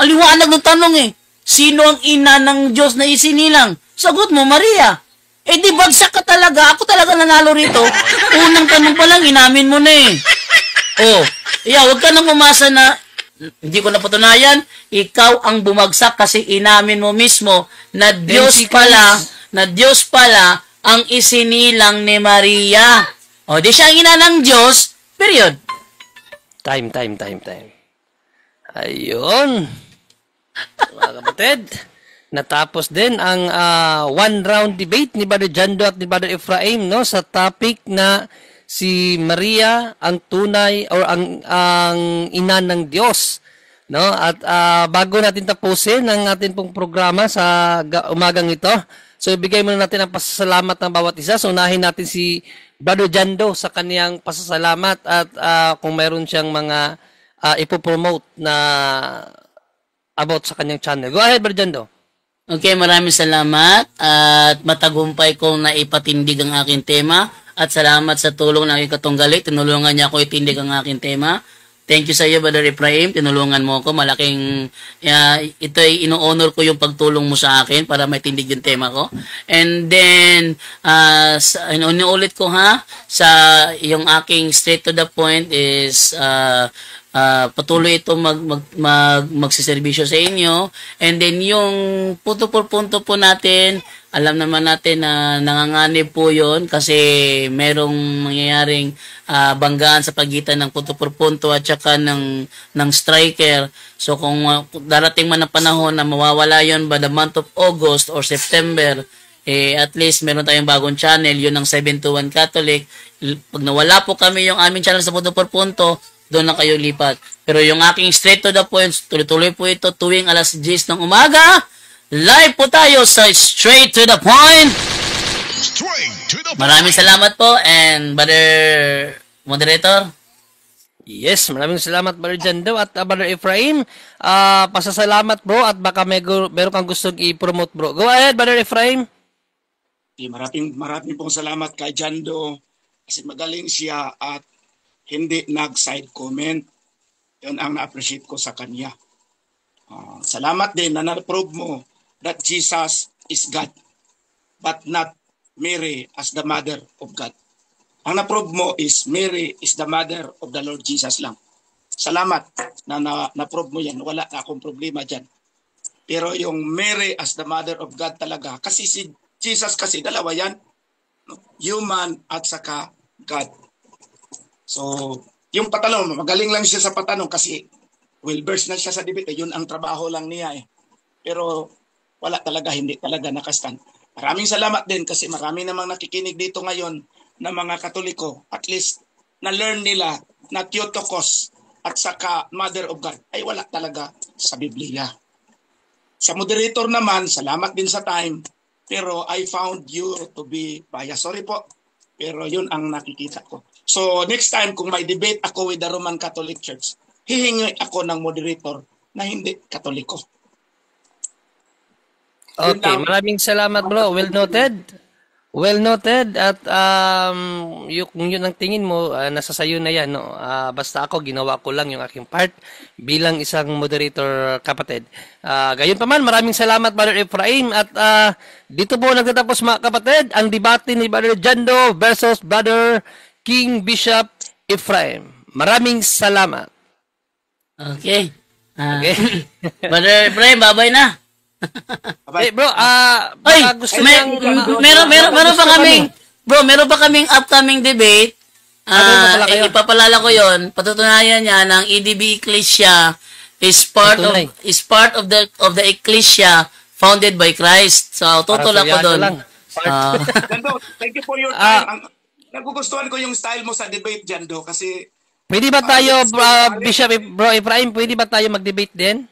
Aliwanag ng tanong eh. Sino ang ina ng Diyos na isinilang? Sagot mo, Maria. Di bagsak ka talaga. Ako talaga nanalo rito. Unang tanong pa lang, inamin mo na eh. Huwag ka nang umasa na hindi ko napatunayan. Ikaw ang bumagsak kasi inamin mo mismo na Diyos pala ang isinilang ni Maria. Di siya ang ina ng Diyos. Period. Time. Ayun. Mga kapatid, natapos din ang one-round debate ni Brother Jando at ni Brother Ephraim, no, sa topic na si Maria ang tunay or ang ina ng Diyos, no? At bago natin tapusin ang ating pong programa sa umagang ito, so ibigay muna natin ang pasasalamat ng bawat isa. So unahin natin si Brother Jando sa kaniyang pasasalamat at kung mayroon siyang mga ipopromote na about sa kanyang channel. Go ahead, Brother Jando. Okay, maraming salamat at matagumpay kong naipatindig ang aking tema at salamat sa tulong ng aking katunggali. Tinulungan niya ako itindig ang aking tema. Thank you sa iyo, Brother Ephraim. Tinulungan mo ako. Malaking, ito ay ino-honor ko yung pagtulong mo sa akin para maitindig yung tema ko. And then, inuulit ko sa yung aking straight to the point is, patuloy ito magsiservisyo sa inyo. And then yung punto por punto po natin, alam naman natin na nanganganib po yon kasi merong mangyayaring banggaan sa pagitan ng punto por punto at saka ng striker. So kung darating man ang panahon na mawawala yon by the month of August or September, at least meron tayong bagong channel, yun ang 721 Catholic. Pag nawala po kami yung aming channel sa punto por punto, doon na kayo lipat. Pero yung aking straight to the point, tuloy-tuloy po ito tuwing alas 10 ng umaga. Live po tayo sa Straight to the Point. Maraming salamat po and Brother Moderator. Yes, maraming salamat Brother Jando at Brother Ephraim. Pasasalamat bro at baka meron kang gustong i-promote bro. Go ahead Brother Ephraim. Maraming pong salamat kay Jando kasi magaling siya at hindi nag-side comment. Yun ang na-appreciate ko sa kanya. Salamat din na na-prove mo that Jesus is God, but not Mary as the mother of God. Ang na-prove mo is Mary is the mother of the Lord Jesus lang. Salamat na na-prove mo yan. Wala na akong problema dyan. Pero yung Mary as the Mother of God talaga, kasi si Jesus kasi dalawa yan, human at saka God. So, yung patanong, magaling lang siya sa patanong kasi well-versed na siya sa debate. Yun ang trabaho lang niya eh. Pero wala talaga, hindi talaga nakastand. Maraming salamat din kasi marami namang nakikinig dito ngayon na mga Katoliko. At least na-learn nila na Theotokos at saka Mother of God ay wala talaga sa Biblia. Sa moderator naman, salamat din sa time. Pero I found you to be biased. Sorry po. Pero yun ang nakikita ko. So next time kung may debate ako with the Roman Catholic Church, hihingi ako ng moderator na hindi Katoliko. Okay, maraming salamat bro. Well noted. Well noted at yung yun ang tingin mo nasa sayo na yan no. Basta ako ginawa ko lang yung aking part bilang isang moderator kapatid. Gayon pa man, maraming salamat Brother Ephraim at dito po nagtatapos mga kapatid ang debate ni Brother Jando versus Brother King Bishop Ephraim. Maraming salamat. Okay. Okay. Brother Ephraim, babay na. Bro, Ay, baka gusto niyang meron pa kaming upcoming debate. Ipapalala ko 'yon. Patutunayan niya ng EDB Ecclesia is part of the Ecclesia founded by Christ. So, tutulak ko doon. Jando, thank you for your time. Nagugustuhan ko yung style mo sa debate, Jando, kasi pwede ba tayo, Bishop Bro Ephraim, pwede ba tayo mag-debate din?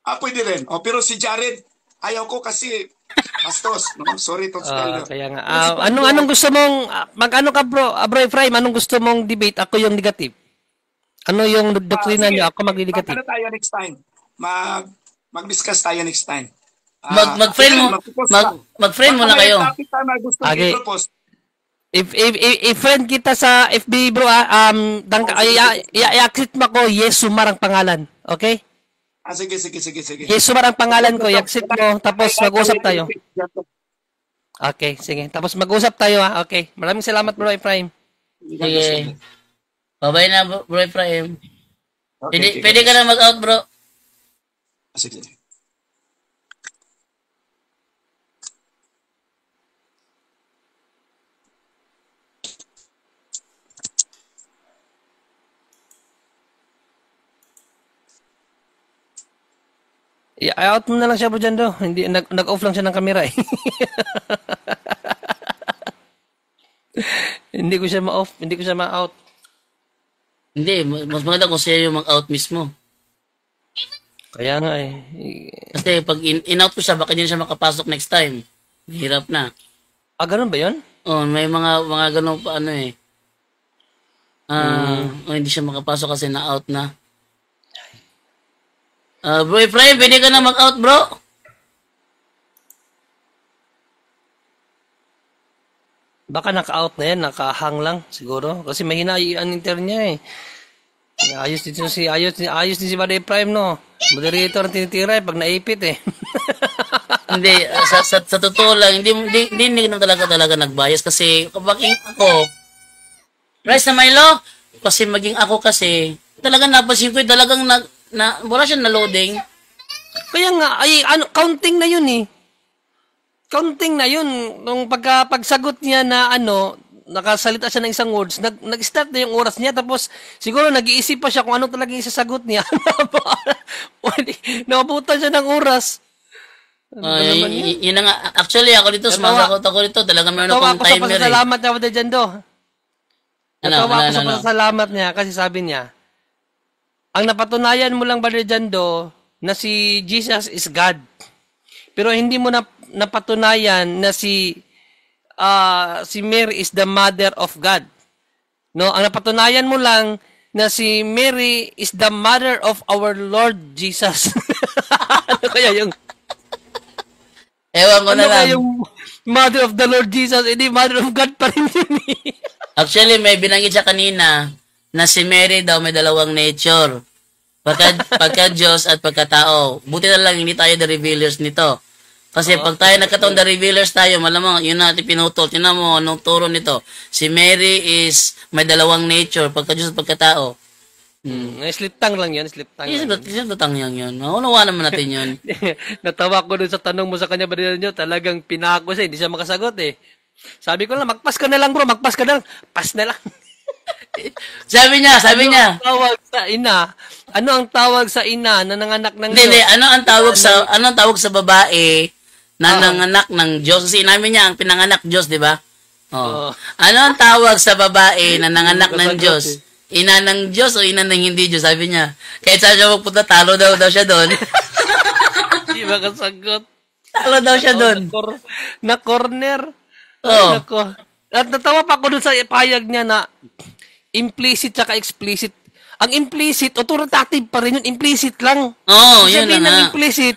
Pwede rin. Pero si Jared, ayaw ko kasi bastos. No? Sorry to spell. Kaya nga. Anong gusto mong, mag-ano ka bro Ephraim, anong gusto mong debate? Ako yung negative. Ano yung doktrina niyo? Ako mag-negative. Ano tayo next time? Mag-discuss tayo next time. Mag-friend muna kayo. Okay. If friend kita sa FB bro, i-accept mo ko, yes, Sumar ang pangalan. Okay? Sige. Yes, Sumar ang pangalan ko, i-accept mo, tapos mag-usap tayo. Okay, sige. Tapos mag-usap tayo ha. Okay. Maraming salamat bro Ephraim. Sige. Babay na bro Ephraim. Pwede ka na mag-out bro. Sige. I-out mo na lang siya bro dyan do. Hindi, nag-off lang siya ng camera eh. Hindi ko siya ma-off. Hindi ko siya ma-out. Hindi, mas maganda kung siya yung mag-out mismo. Kaya nga eh. Kasi pag in-out ko siya, baka hindi siya makapasok next time. Hirap na. Ganun ba yun? May mga ganun pa ano eh. Hindi siya makapasok kasi na-out na. Bro Ephraim, pwede ka na mag-out, bro. Baka naka-out na yan, naka-hang lang siguro. Kasi mahina ang internet niya eh. Ayos din si Brother Ephraim, no? Moderator ang tinitira pag naipit eh. Hindi, sa totoo lang, hindi naman talaga nagbayas kasi kapag ako, Rice na Milo, kasi maging ako kasi, talagang napansin ko, talagang wala siya na loading. Kaya nga, counting na yun eh. Counting na yun. Nung pagsagot niya na nakasalita siya ng isang words, nag-start na yung oras niya, tapos siguro nag-iisip pa siya kung ano talaga yung isasagot niya. Nakabutan siya ng oras. Yun na nga. Actually, ako dito, sumasagot ako dito. Talagang meron akong timer eh. Salamat niya, Brother Jando. Natawa ako sa pasalamat niya kasi sabi niya, ang napatunayan mo lang, Brother Jando, na si Jesus is God. Pero hindi mo napatunayan na si Mary is the Mother of God. No, ang napatunayan mo lang na si Mary is the Mother of our Lord Jesus. Ano kaya yung ewan ko na lang. Yung Mother of the Lord Jesus, hindi Mother of God pa rin yun eh. Actually, may binanggit siya kanina na si Mary daw may dalawang nature. Pagka Diyos at pagkatao. Buti na lang hindi tayo the revealers nito. Kasi pag tayo nagkataon the revealers tayo, malamang yun natin pinutol. Tinan mo anong turo nito. Si Mary is may dalawang nature, pagka Diyos at pagkatao. Slip tongue lang yun, slip tongue lang. Isip lutang yun. Unawa naman natin yun. Natawa ko dun sa tanong mo sa kanya, Brother Nyo, talagang pinako siya, hindi siya makasagot eh. Sabi ko lang, magpas ka na lang bro, magpas ka na lang. Pas na lang. Sabi niya. Ang tawag sa ina? Ano ang tawag sa ina na nanganak ng Hindi, Diyos? ano ang tawag sa babae na nanganak ng Diyos? Kasi inamin niya ang pinanganak Diyos, di ba? Oo. Ano ang tawag sa babae na nanganak ng Kasagot Diyos? Ina ng Diyos o ina ng hindi Diyos? Sabi niya. Kahit saan siya magpunta, talo daw siya doon. Hindi makasagot. Talo daw siya doon. Na corner. Oo. Ay, nako. At natawa pa ako dun sa payag niya na implicit tsaka explicit. Ang implicit, authoritative pa rin yun. Implicit lang. Oo, yun Sabihin na ng nga. implicit,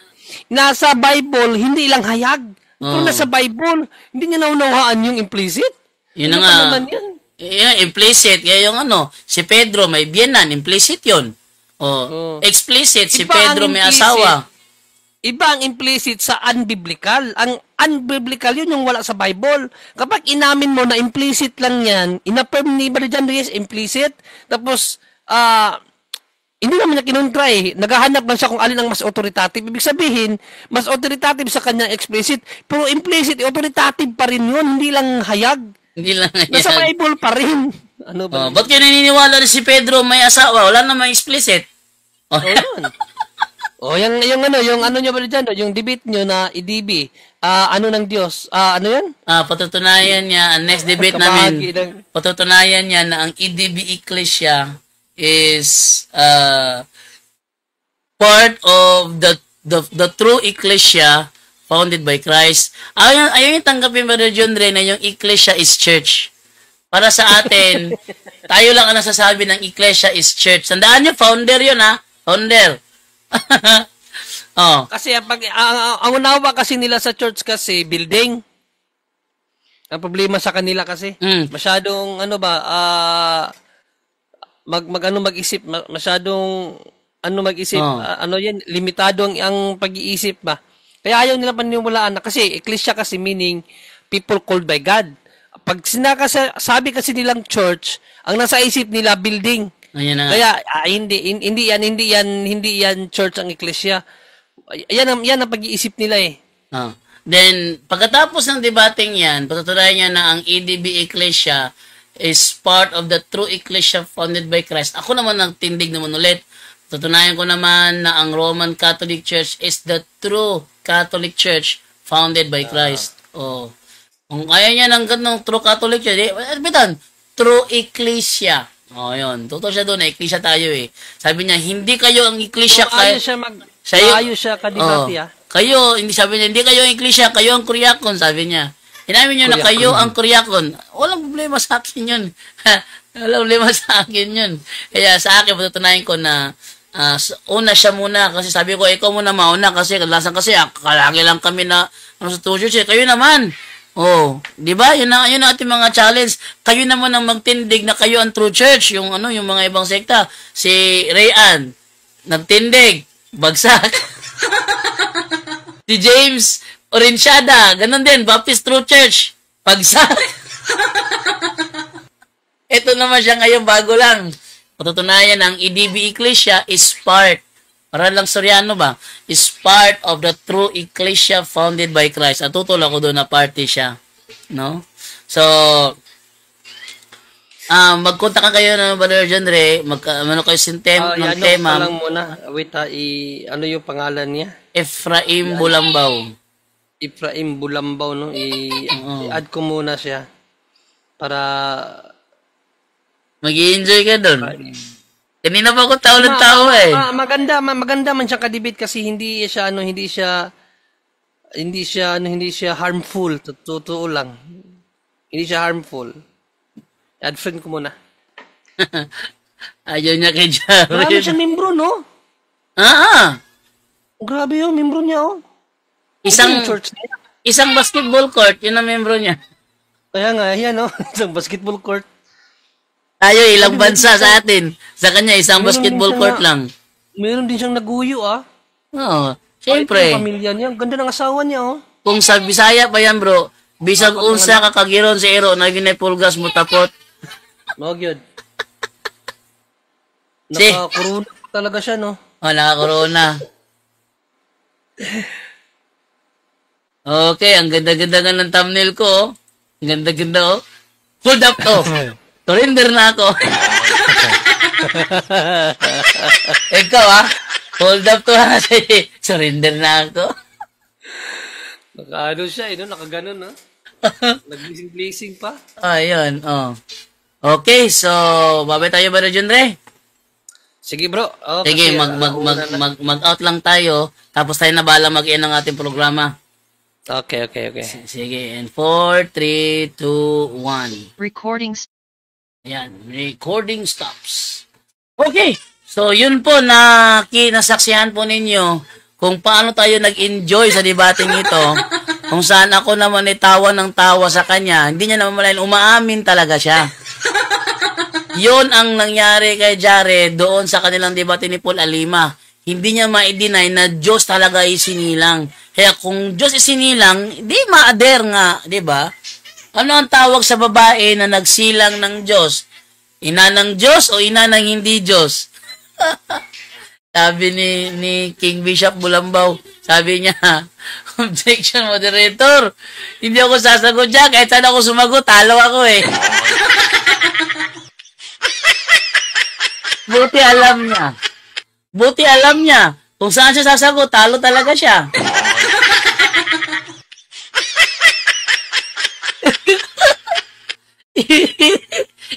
nasa Bible, hindi lang hayag. Pero Oo. nasa Bible, hindi niya naunawaan yung implicit. Yun na Ano nga. pa naman yan? Yung implicit, kaya yung si Pedro may biyenan, implicit yun. Oo. Explicit, si Iba ang Pedro may implicit. asawa. Iba ang implicit sa unbiblical. Ang unbiblical yun yung wala sa Bible. Kapag inamin mo na implicit lang yan, inaffirm ni Brother John Reyes, implicit, tapos, hindi naman niya kinontra eh. Naghahanap lang siya kung alin ang mas authoritative. Ibig sabihin, mas authoritative sa kanyang explicit, pero implicit, authoritative pa rin yun, hindi lang hayag. Hindi lang Nasa yan. Bible pa rin. Ano ba? Ba't kayo naniniwala na si Pedro may asawa? Wala namang explicit. Oh, yun. Yung ano nyo ba dyan, yung debate nyo na IDB, ano ng Diyos, ano yan? Patutunayan niya, ang next debate Kabahagi namin, patutunayan niya na ang EDB Ecclesia is part of the true Ecclesia founded by Christ. Ayaw yung tanggapin ba John Ray na yung Ecclesia is church. Para sa atin, tayo lang ang nasasabi ng Ecclesia is church. Tandaan niyo, founder yun ha. Founder. Kasi ang unawa kasi nila sa church kasi building. Ang problema sa kanila kasi masyadong mag-isip masyadong mag-isip yan limitado ang pag-iisip ba. Kaya ayaw nila paniwalaan na kasi ecclesia kasi meaning people called by God. Pag sabi kasi nilang church, ang nasa isip nila building. Ayan na nga. Kaya hindi yan church ang ecclesia. Yan ang pag-iisip nila eh. Then, pagkatapos ng debating yan, patutunayan niya na ang EDB Ecclesia is part of the true Ecclesia founded by Christ. Ako naman nagtindig naman ulit. Patutunayan ko naman na ang Roman Catholic Church is the true Catholic Church founded by Christ. Kung kaya niya ng ganong true Catholic Church, true Ecclesia. Yun. Totoo siya doon. Ecclesia tayo eh. Sabi niya, hindi kayo ang Ecclesia. Ayos siya kadibati Kayo, sabi niya, hindi kayo ang Ecclesia, kayo ang Kuriakon, sabi niya. Inamin niyo na kayo ang Kuriakon. Walang problema sa akin yun. Walang problema sa akin yun. Kaya sa akin, patutunayan ko na una siya muna. Kasi sabi ko, ikaw muna mauna. Kasi kadalasan kasi, kalagi lang kami na sa church. Kayo naman. Di ba? Yun ang ating mga challenge. Kayo naman ang magtindig na kayo ang true church. Yung mga ibang sekta. Si Rayan, nagtindig, bagsak. Si James Orinchada, ganun din, Baptist True Church, bagsak. Ito naman siya ngayon, bago lang. Patutunayan ang EDB Ecclesia is part, para lang Soriano ba, is part of the true Ecclesia founded by Christ. At tutol ako doon na party siya. No? So, magkontak kayo ng Brother John Ray, ano kayo ng tema. Lang muna. Wait ano yung pangalan niya? Ephraim Bulambaw. Ephraim Bulambaw, no? I-add ko muna siya para mag-i-enjoy ka doon. Kanina pa ako tao ng tao eh. Maganda man siya kadibit kasi hindi siya harmful. Totoo lang. Hindi siya harmful. Add friend ko muna. Ayaw niya kay Jared. Grabe siya membro, no? Grabe yung membro niya, oh. Isang basketball court, yun ang membro niya. Kaya nga, yan, oh. Isang basketball court. Tayo, ilang bansa sa atin. Sa kanya, isang basketball court lang. Meron din siyang naguyo, ah. Oo, siyempre. Yung pamilya niya, ang ganda ng asawa niya, oh. Kung sa Bisaya pa yan, bro, bisag unsa ka kagiron sa ero, na ginay pulgas mo tapot. Magyod. Si, Naka-corona talaga siya, no? naka-corona. Okay, ang ganda-ganda nga ng thumbnail ko, oh. Ang ganda-ganda, oh. Hold up to. Surrender na ako. Ikaw, hold up to, ha. Surrender na ako. Naka-ano siya, no? Naka-ganon, no? Nag-blazing-blazing pa. Ayun, oh. Okay, so, babay tayo ba na dyan, Re? Sige, bro. Sige, Kasi, mag-out lang tayo, tapos tayo na bala mag-end ng ating programa. Okay. Sige, and 4, 3, 2, 1. Recording Ayan, recording stops. Okay, so yun po na nasaksihan po ninyo kung paano tayo nag-enjoy sa debating ito, kung saan ako naman ay tawa ng tawa sa kanya, hindi niya naman malayan, umaamin talaga siya. Yun ang nangyari kay Jared doon sa kanilang debate ni Paul Alima. Hindi niya ma-deny na Diyos talaga ay sinilang. Kaya kung Diyos ay sinilang, di ma-ader nga, di ba? Ano ang tawag sa babae na nagsilang ng Diyos? Ina ng Diyos o ina ng hindi Diyos? Sabi ni King Bishop Bulambaw, sabi niya, objection moderator, hindi ako sasagot dyan, kahit saan ako sumagot, talo ako eh. Buti alam niya, kung saan siya sasagot, talo talaga siya.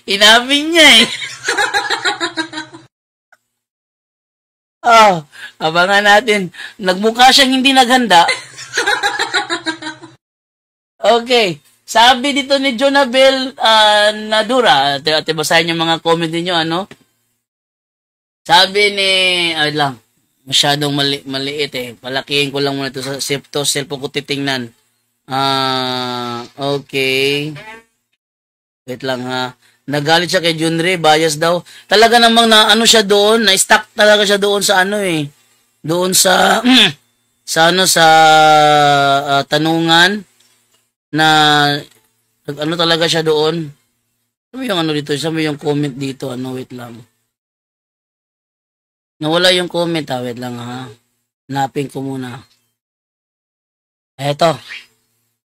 Inamin niya eh. Abangan natin. Nagmukha siyang hindi naghanda. Okay. Sabi dito ni Jonabel Nadura, basahin yung mga comment niyo, ano? Sabi ni, masyadong maliit eh. Palakihin ko lang muna ito sa cellphone ko titingnan. Okay. Wait lang ha. Nagalit siya kay Junre, bias daw. Talaga namang na ano siya doon, na-stuck talaga siya doon sa ano eh. Doon sa tanungan na ano talaga siya doon. Ano yung ano dito? Sabi yung comment dito, wait lang. Nawala yung comment wait lang ha. Hanapin ko muna. Eto.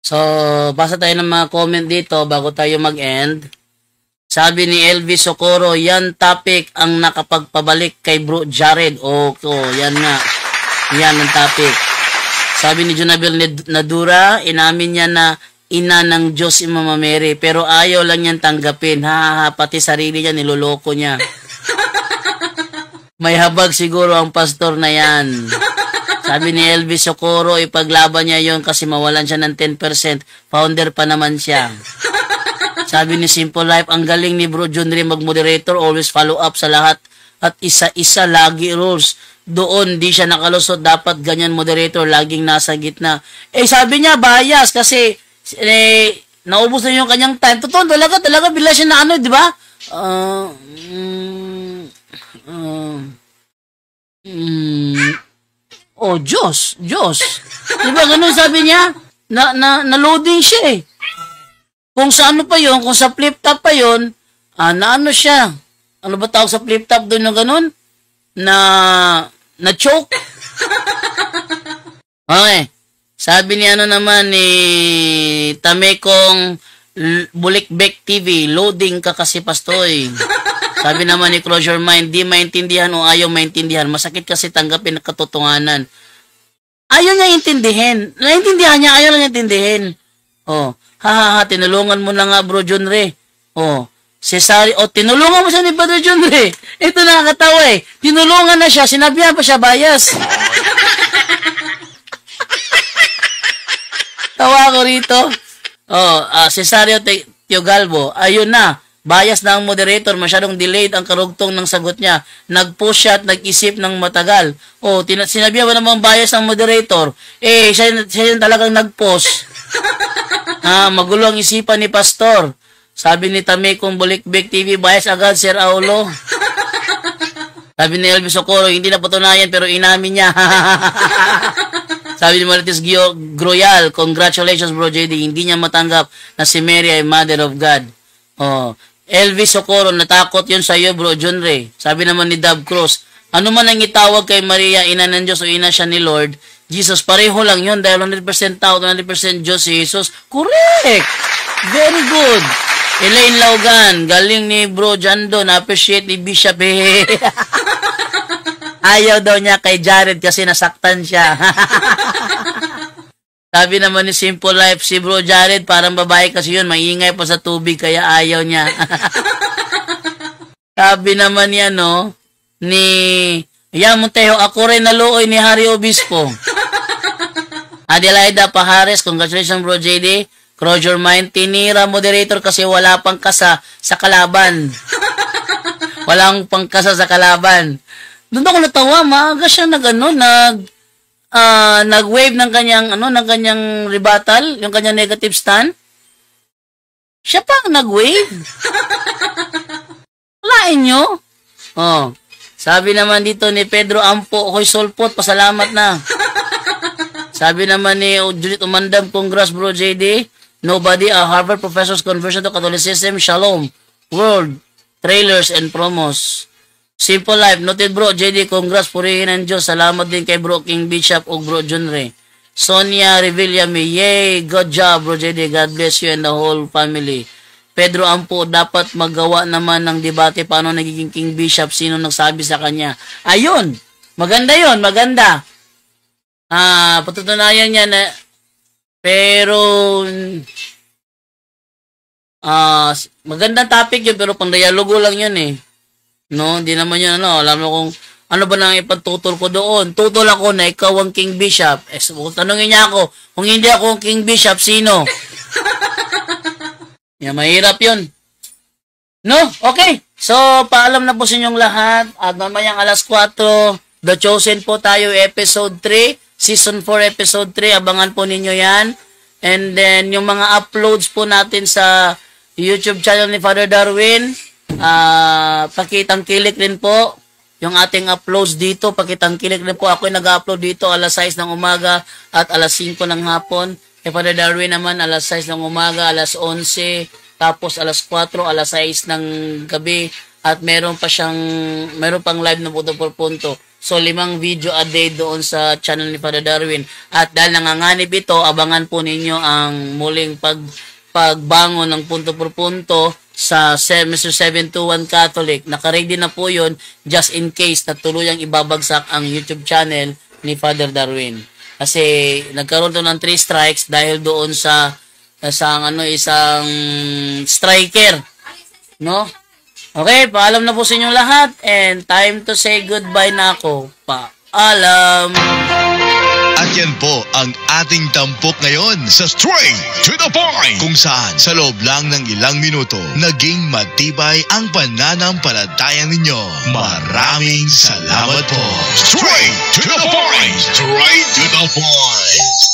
So, basa tayo ng mga comment dito bago tayo mag-end. Sabi ni Elvis Socorro, yan topic ang nakapagpabalik kay Bro Jared. Yan nga. Yan ang topic. Sabi ni Jonabel Nadura, inamin niya na ina ng Diyos si Mama Mary, pero ayaw lang niyang tanggapin. Pati sarili niya, niloloko niya. May habag siguro ang pastor na yan. Sabi ni Elvis Socorro, ipaglaban niya yon kasi mawalan siya ng 10%. Founder pa naman siya. Sabi ni Simple Life, ang galing ni Bro Junri mag-moderator, always follow up sa lahat at isa-isa lagi rules. Doon, di siya nakalusot, dapat ganyan moderator, laging nasa gitna. Sabi niya, bias kasi naubos na yung kanyang time. Totoo, talaga, bila siya na di ba? Diyos. Diba ganun sabi niya? Na-loading siya eh. Kung sa ano pa yun, kung sa flip top pa yun, na ano siya? Ano ba tawag sa flip top doon na ganun? Na choke? Okay. Sabi ni naman ni Tamekong Bulikbek TV, loading ka kasi pastoy. Sabi naman ni Close Your Mind, di maintindihan o ayaw maintindihan. Masakit kasi tanggapin ang katotohanan. Ayaw niya intindihin. Naintindihan niya, ayaw niya intindihin. Tinulungan mo na nga Bro John Ray. Cesare, tinulungan mo siya ni Brother John Ray. Ito nakakatawa eh. Tinulungan na siya, sinabihan pa siya bias. Tawa ko rito. Cesario Teogalvo, ayun na. Bias na ang moderator, masyadong delayed ang karugtong ng sagot niya. Nag-push siya at nag-isip ng matagal. Sinabihan ba namang bias ang moderator? Siya yung talagang nag-post. Magulo ang isipan ni Pastor. Sabi ni Tamekong Bulikbek TV, bias agad, Sir Aulo. Sabi ni Elvis Socorro, hindi na patunayan pero inamin niya. Sabi ni Marites Groyal, congratulations Bro JD, hindi niya matanggap na si Mary ay Mother of God. Elvis Socorro, natakot yun sa iyo, bro John Ray. Sabi naman ni Dab Cruz, ano man ang itawag kay Maria, ina ng Diyos o ina siya ni Lord, Jesus, pareho lang yun dahil 100% tao, 100% Diyos si Jesus. Correct! Very good. Elaine Laugan, galing ni Bro Jando, na-appreciate ni Bishop. Ayaw daw niya kay Jared kasi nasaktan siya. Sabi naman ni Simple Life, si Bro Jared, parang babae kasi yun, maingay pa sa tubig, kaya ayaw niya. Sabi naman niya, no, ni Montejo, ako rin naluoy ni Harry Obispo. Adelaida Pahares, congratulations Bro JD. Cross your mind, tinira moderator kasi wala pang kasa sa kalaban. Walang pang kasa sa kalaban. Doon ako natawa, maaga siya nag-wave ng kanyang rebuttal, yung kanyang negative stand. Siya pa ang nag-wave. Walain nyo. Oh. Sabi naman dito ni Pedro Ampo, Hoy Solpot, pasalamat na. Sabi naman ni Judith Umandam, congrats Bro JD. Nobody, Harvard professor's conversion to Catholicism, Shalom, World, trailers and promos. Simple Life, noted Bro JD, congrats, purihin ng Diyos. Salamat din kay Bro King Bishop o Bro John Ray. Sonia Revillame, yay, good job Bro JD, God bless you and the whole family. Pedro Ampo, dapat magawa naman ng debate paano nagiging King Bishop, sino nagsabi sa kanya. Ayun, maganda yun, maganda. Patutunayan niya na, pero, magandang topic yun, pero pang-dialogo lang yun eh. No, hindi naman yun, alam mo kung, ano ba nang ipagtutol ko doon? Tutol ako na ikaw ang King Bishop. Tanungin niya ako, kung hindi ako ang King Bishop, sino? Yeah, mahirap yun. No? Okay. So, paalam na po sa inyong lahat. At mamayang alas 4, The Chosen po tayo, episode 3, season 4, episode 3. Abangan po ninyo yan. And then, yung mga uploads po natin sa YouTube channel ni Father Darwin, pakitang kilik rin po. Yung ating uploads dito, pakitang kilik rin po. Ako ay nag-upload dito alas 6 ng umaga at alas 5 ng hapon. Kay Father Darwin naman, alas 6 ng umaga, alas 11, tapos alas 4, alas 6 ng gabi. At meron pang live na punto por punto. So, 5 video a day doon sa channel ni Father Darwin. At dahil nanganganib ito, abangan po ninyo ang muling pagbangon ng punto por punto sa Mr. 721 Catholic. Nakaready na po yun just in case na tuluyang ibabagsak ang YouTube channel ni Father Darwin. Kasi nagkaroon to ng 3 strikes dahil doon sa isang striker. No? Okay, paalam na po sa inyong lahat and time to say goodbye na ako. Paalam! At yan po ang ating tampok ngayon sa Straight to the Point, kung saan sa loob lang ng ilang minuto naging matibay ang pananampalataya ninyo. Maraming salamat po. Straight to the Point! Straight to the Point!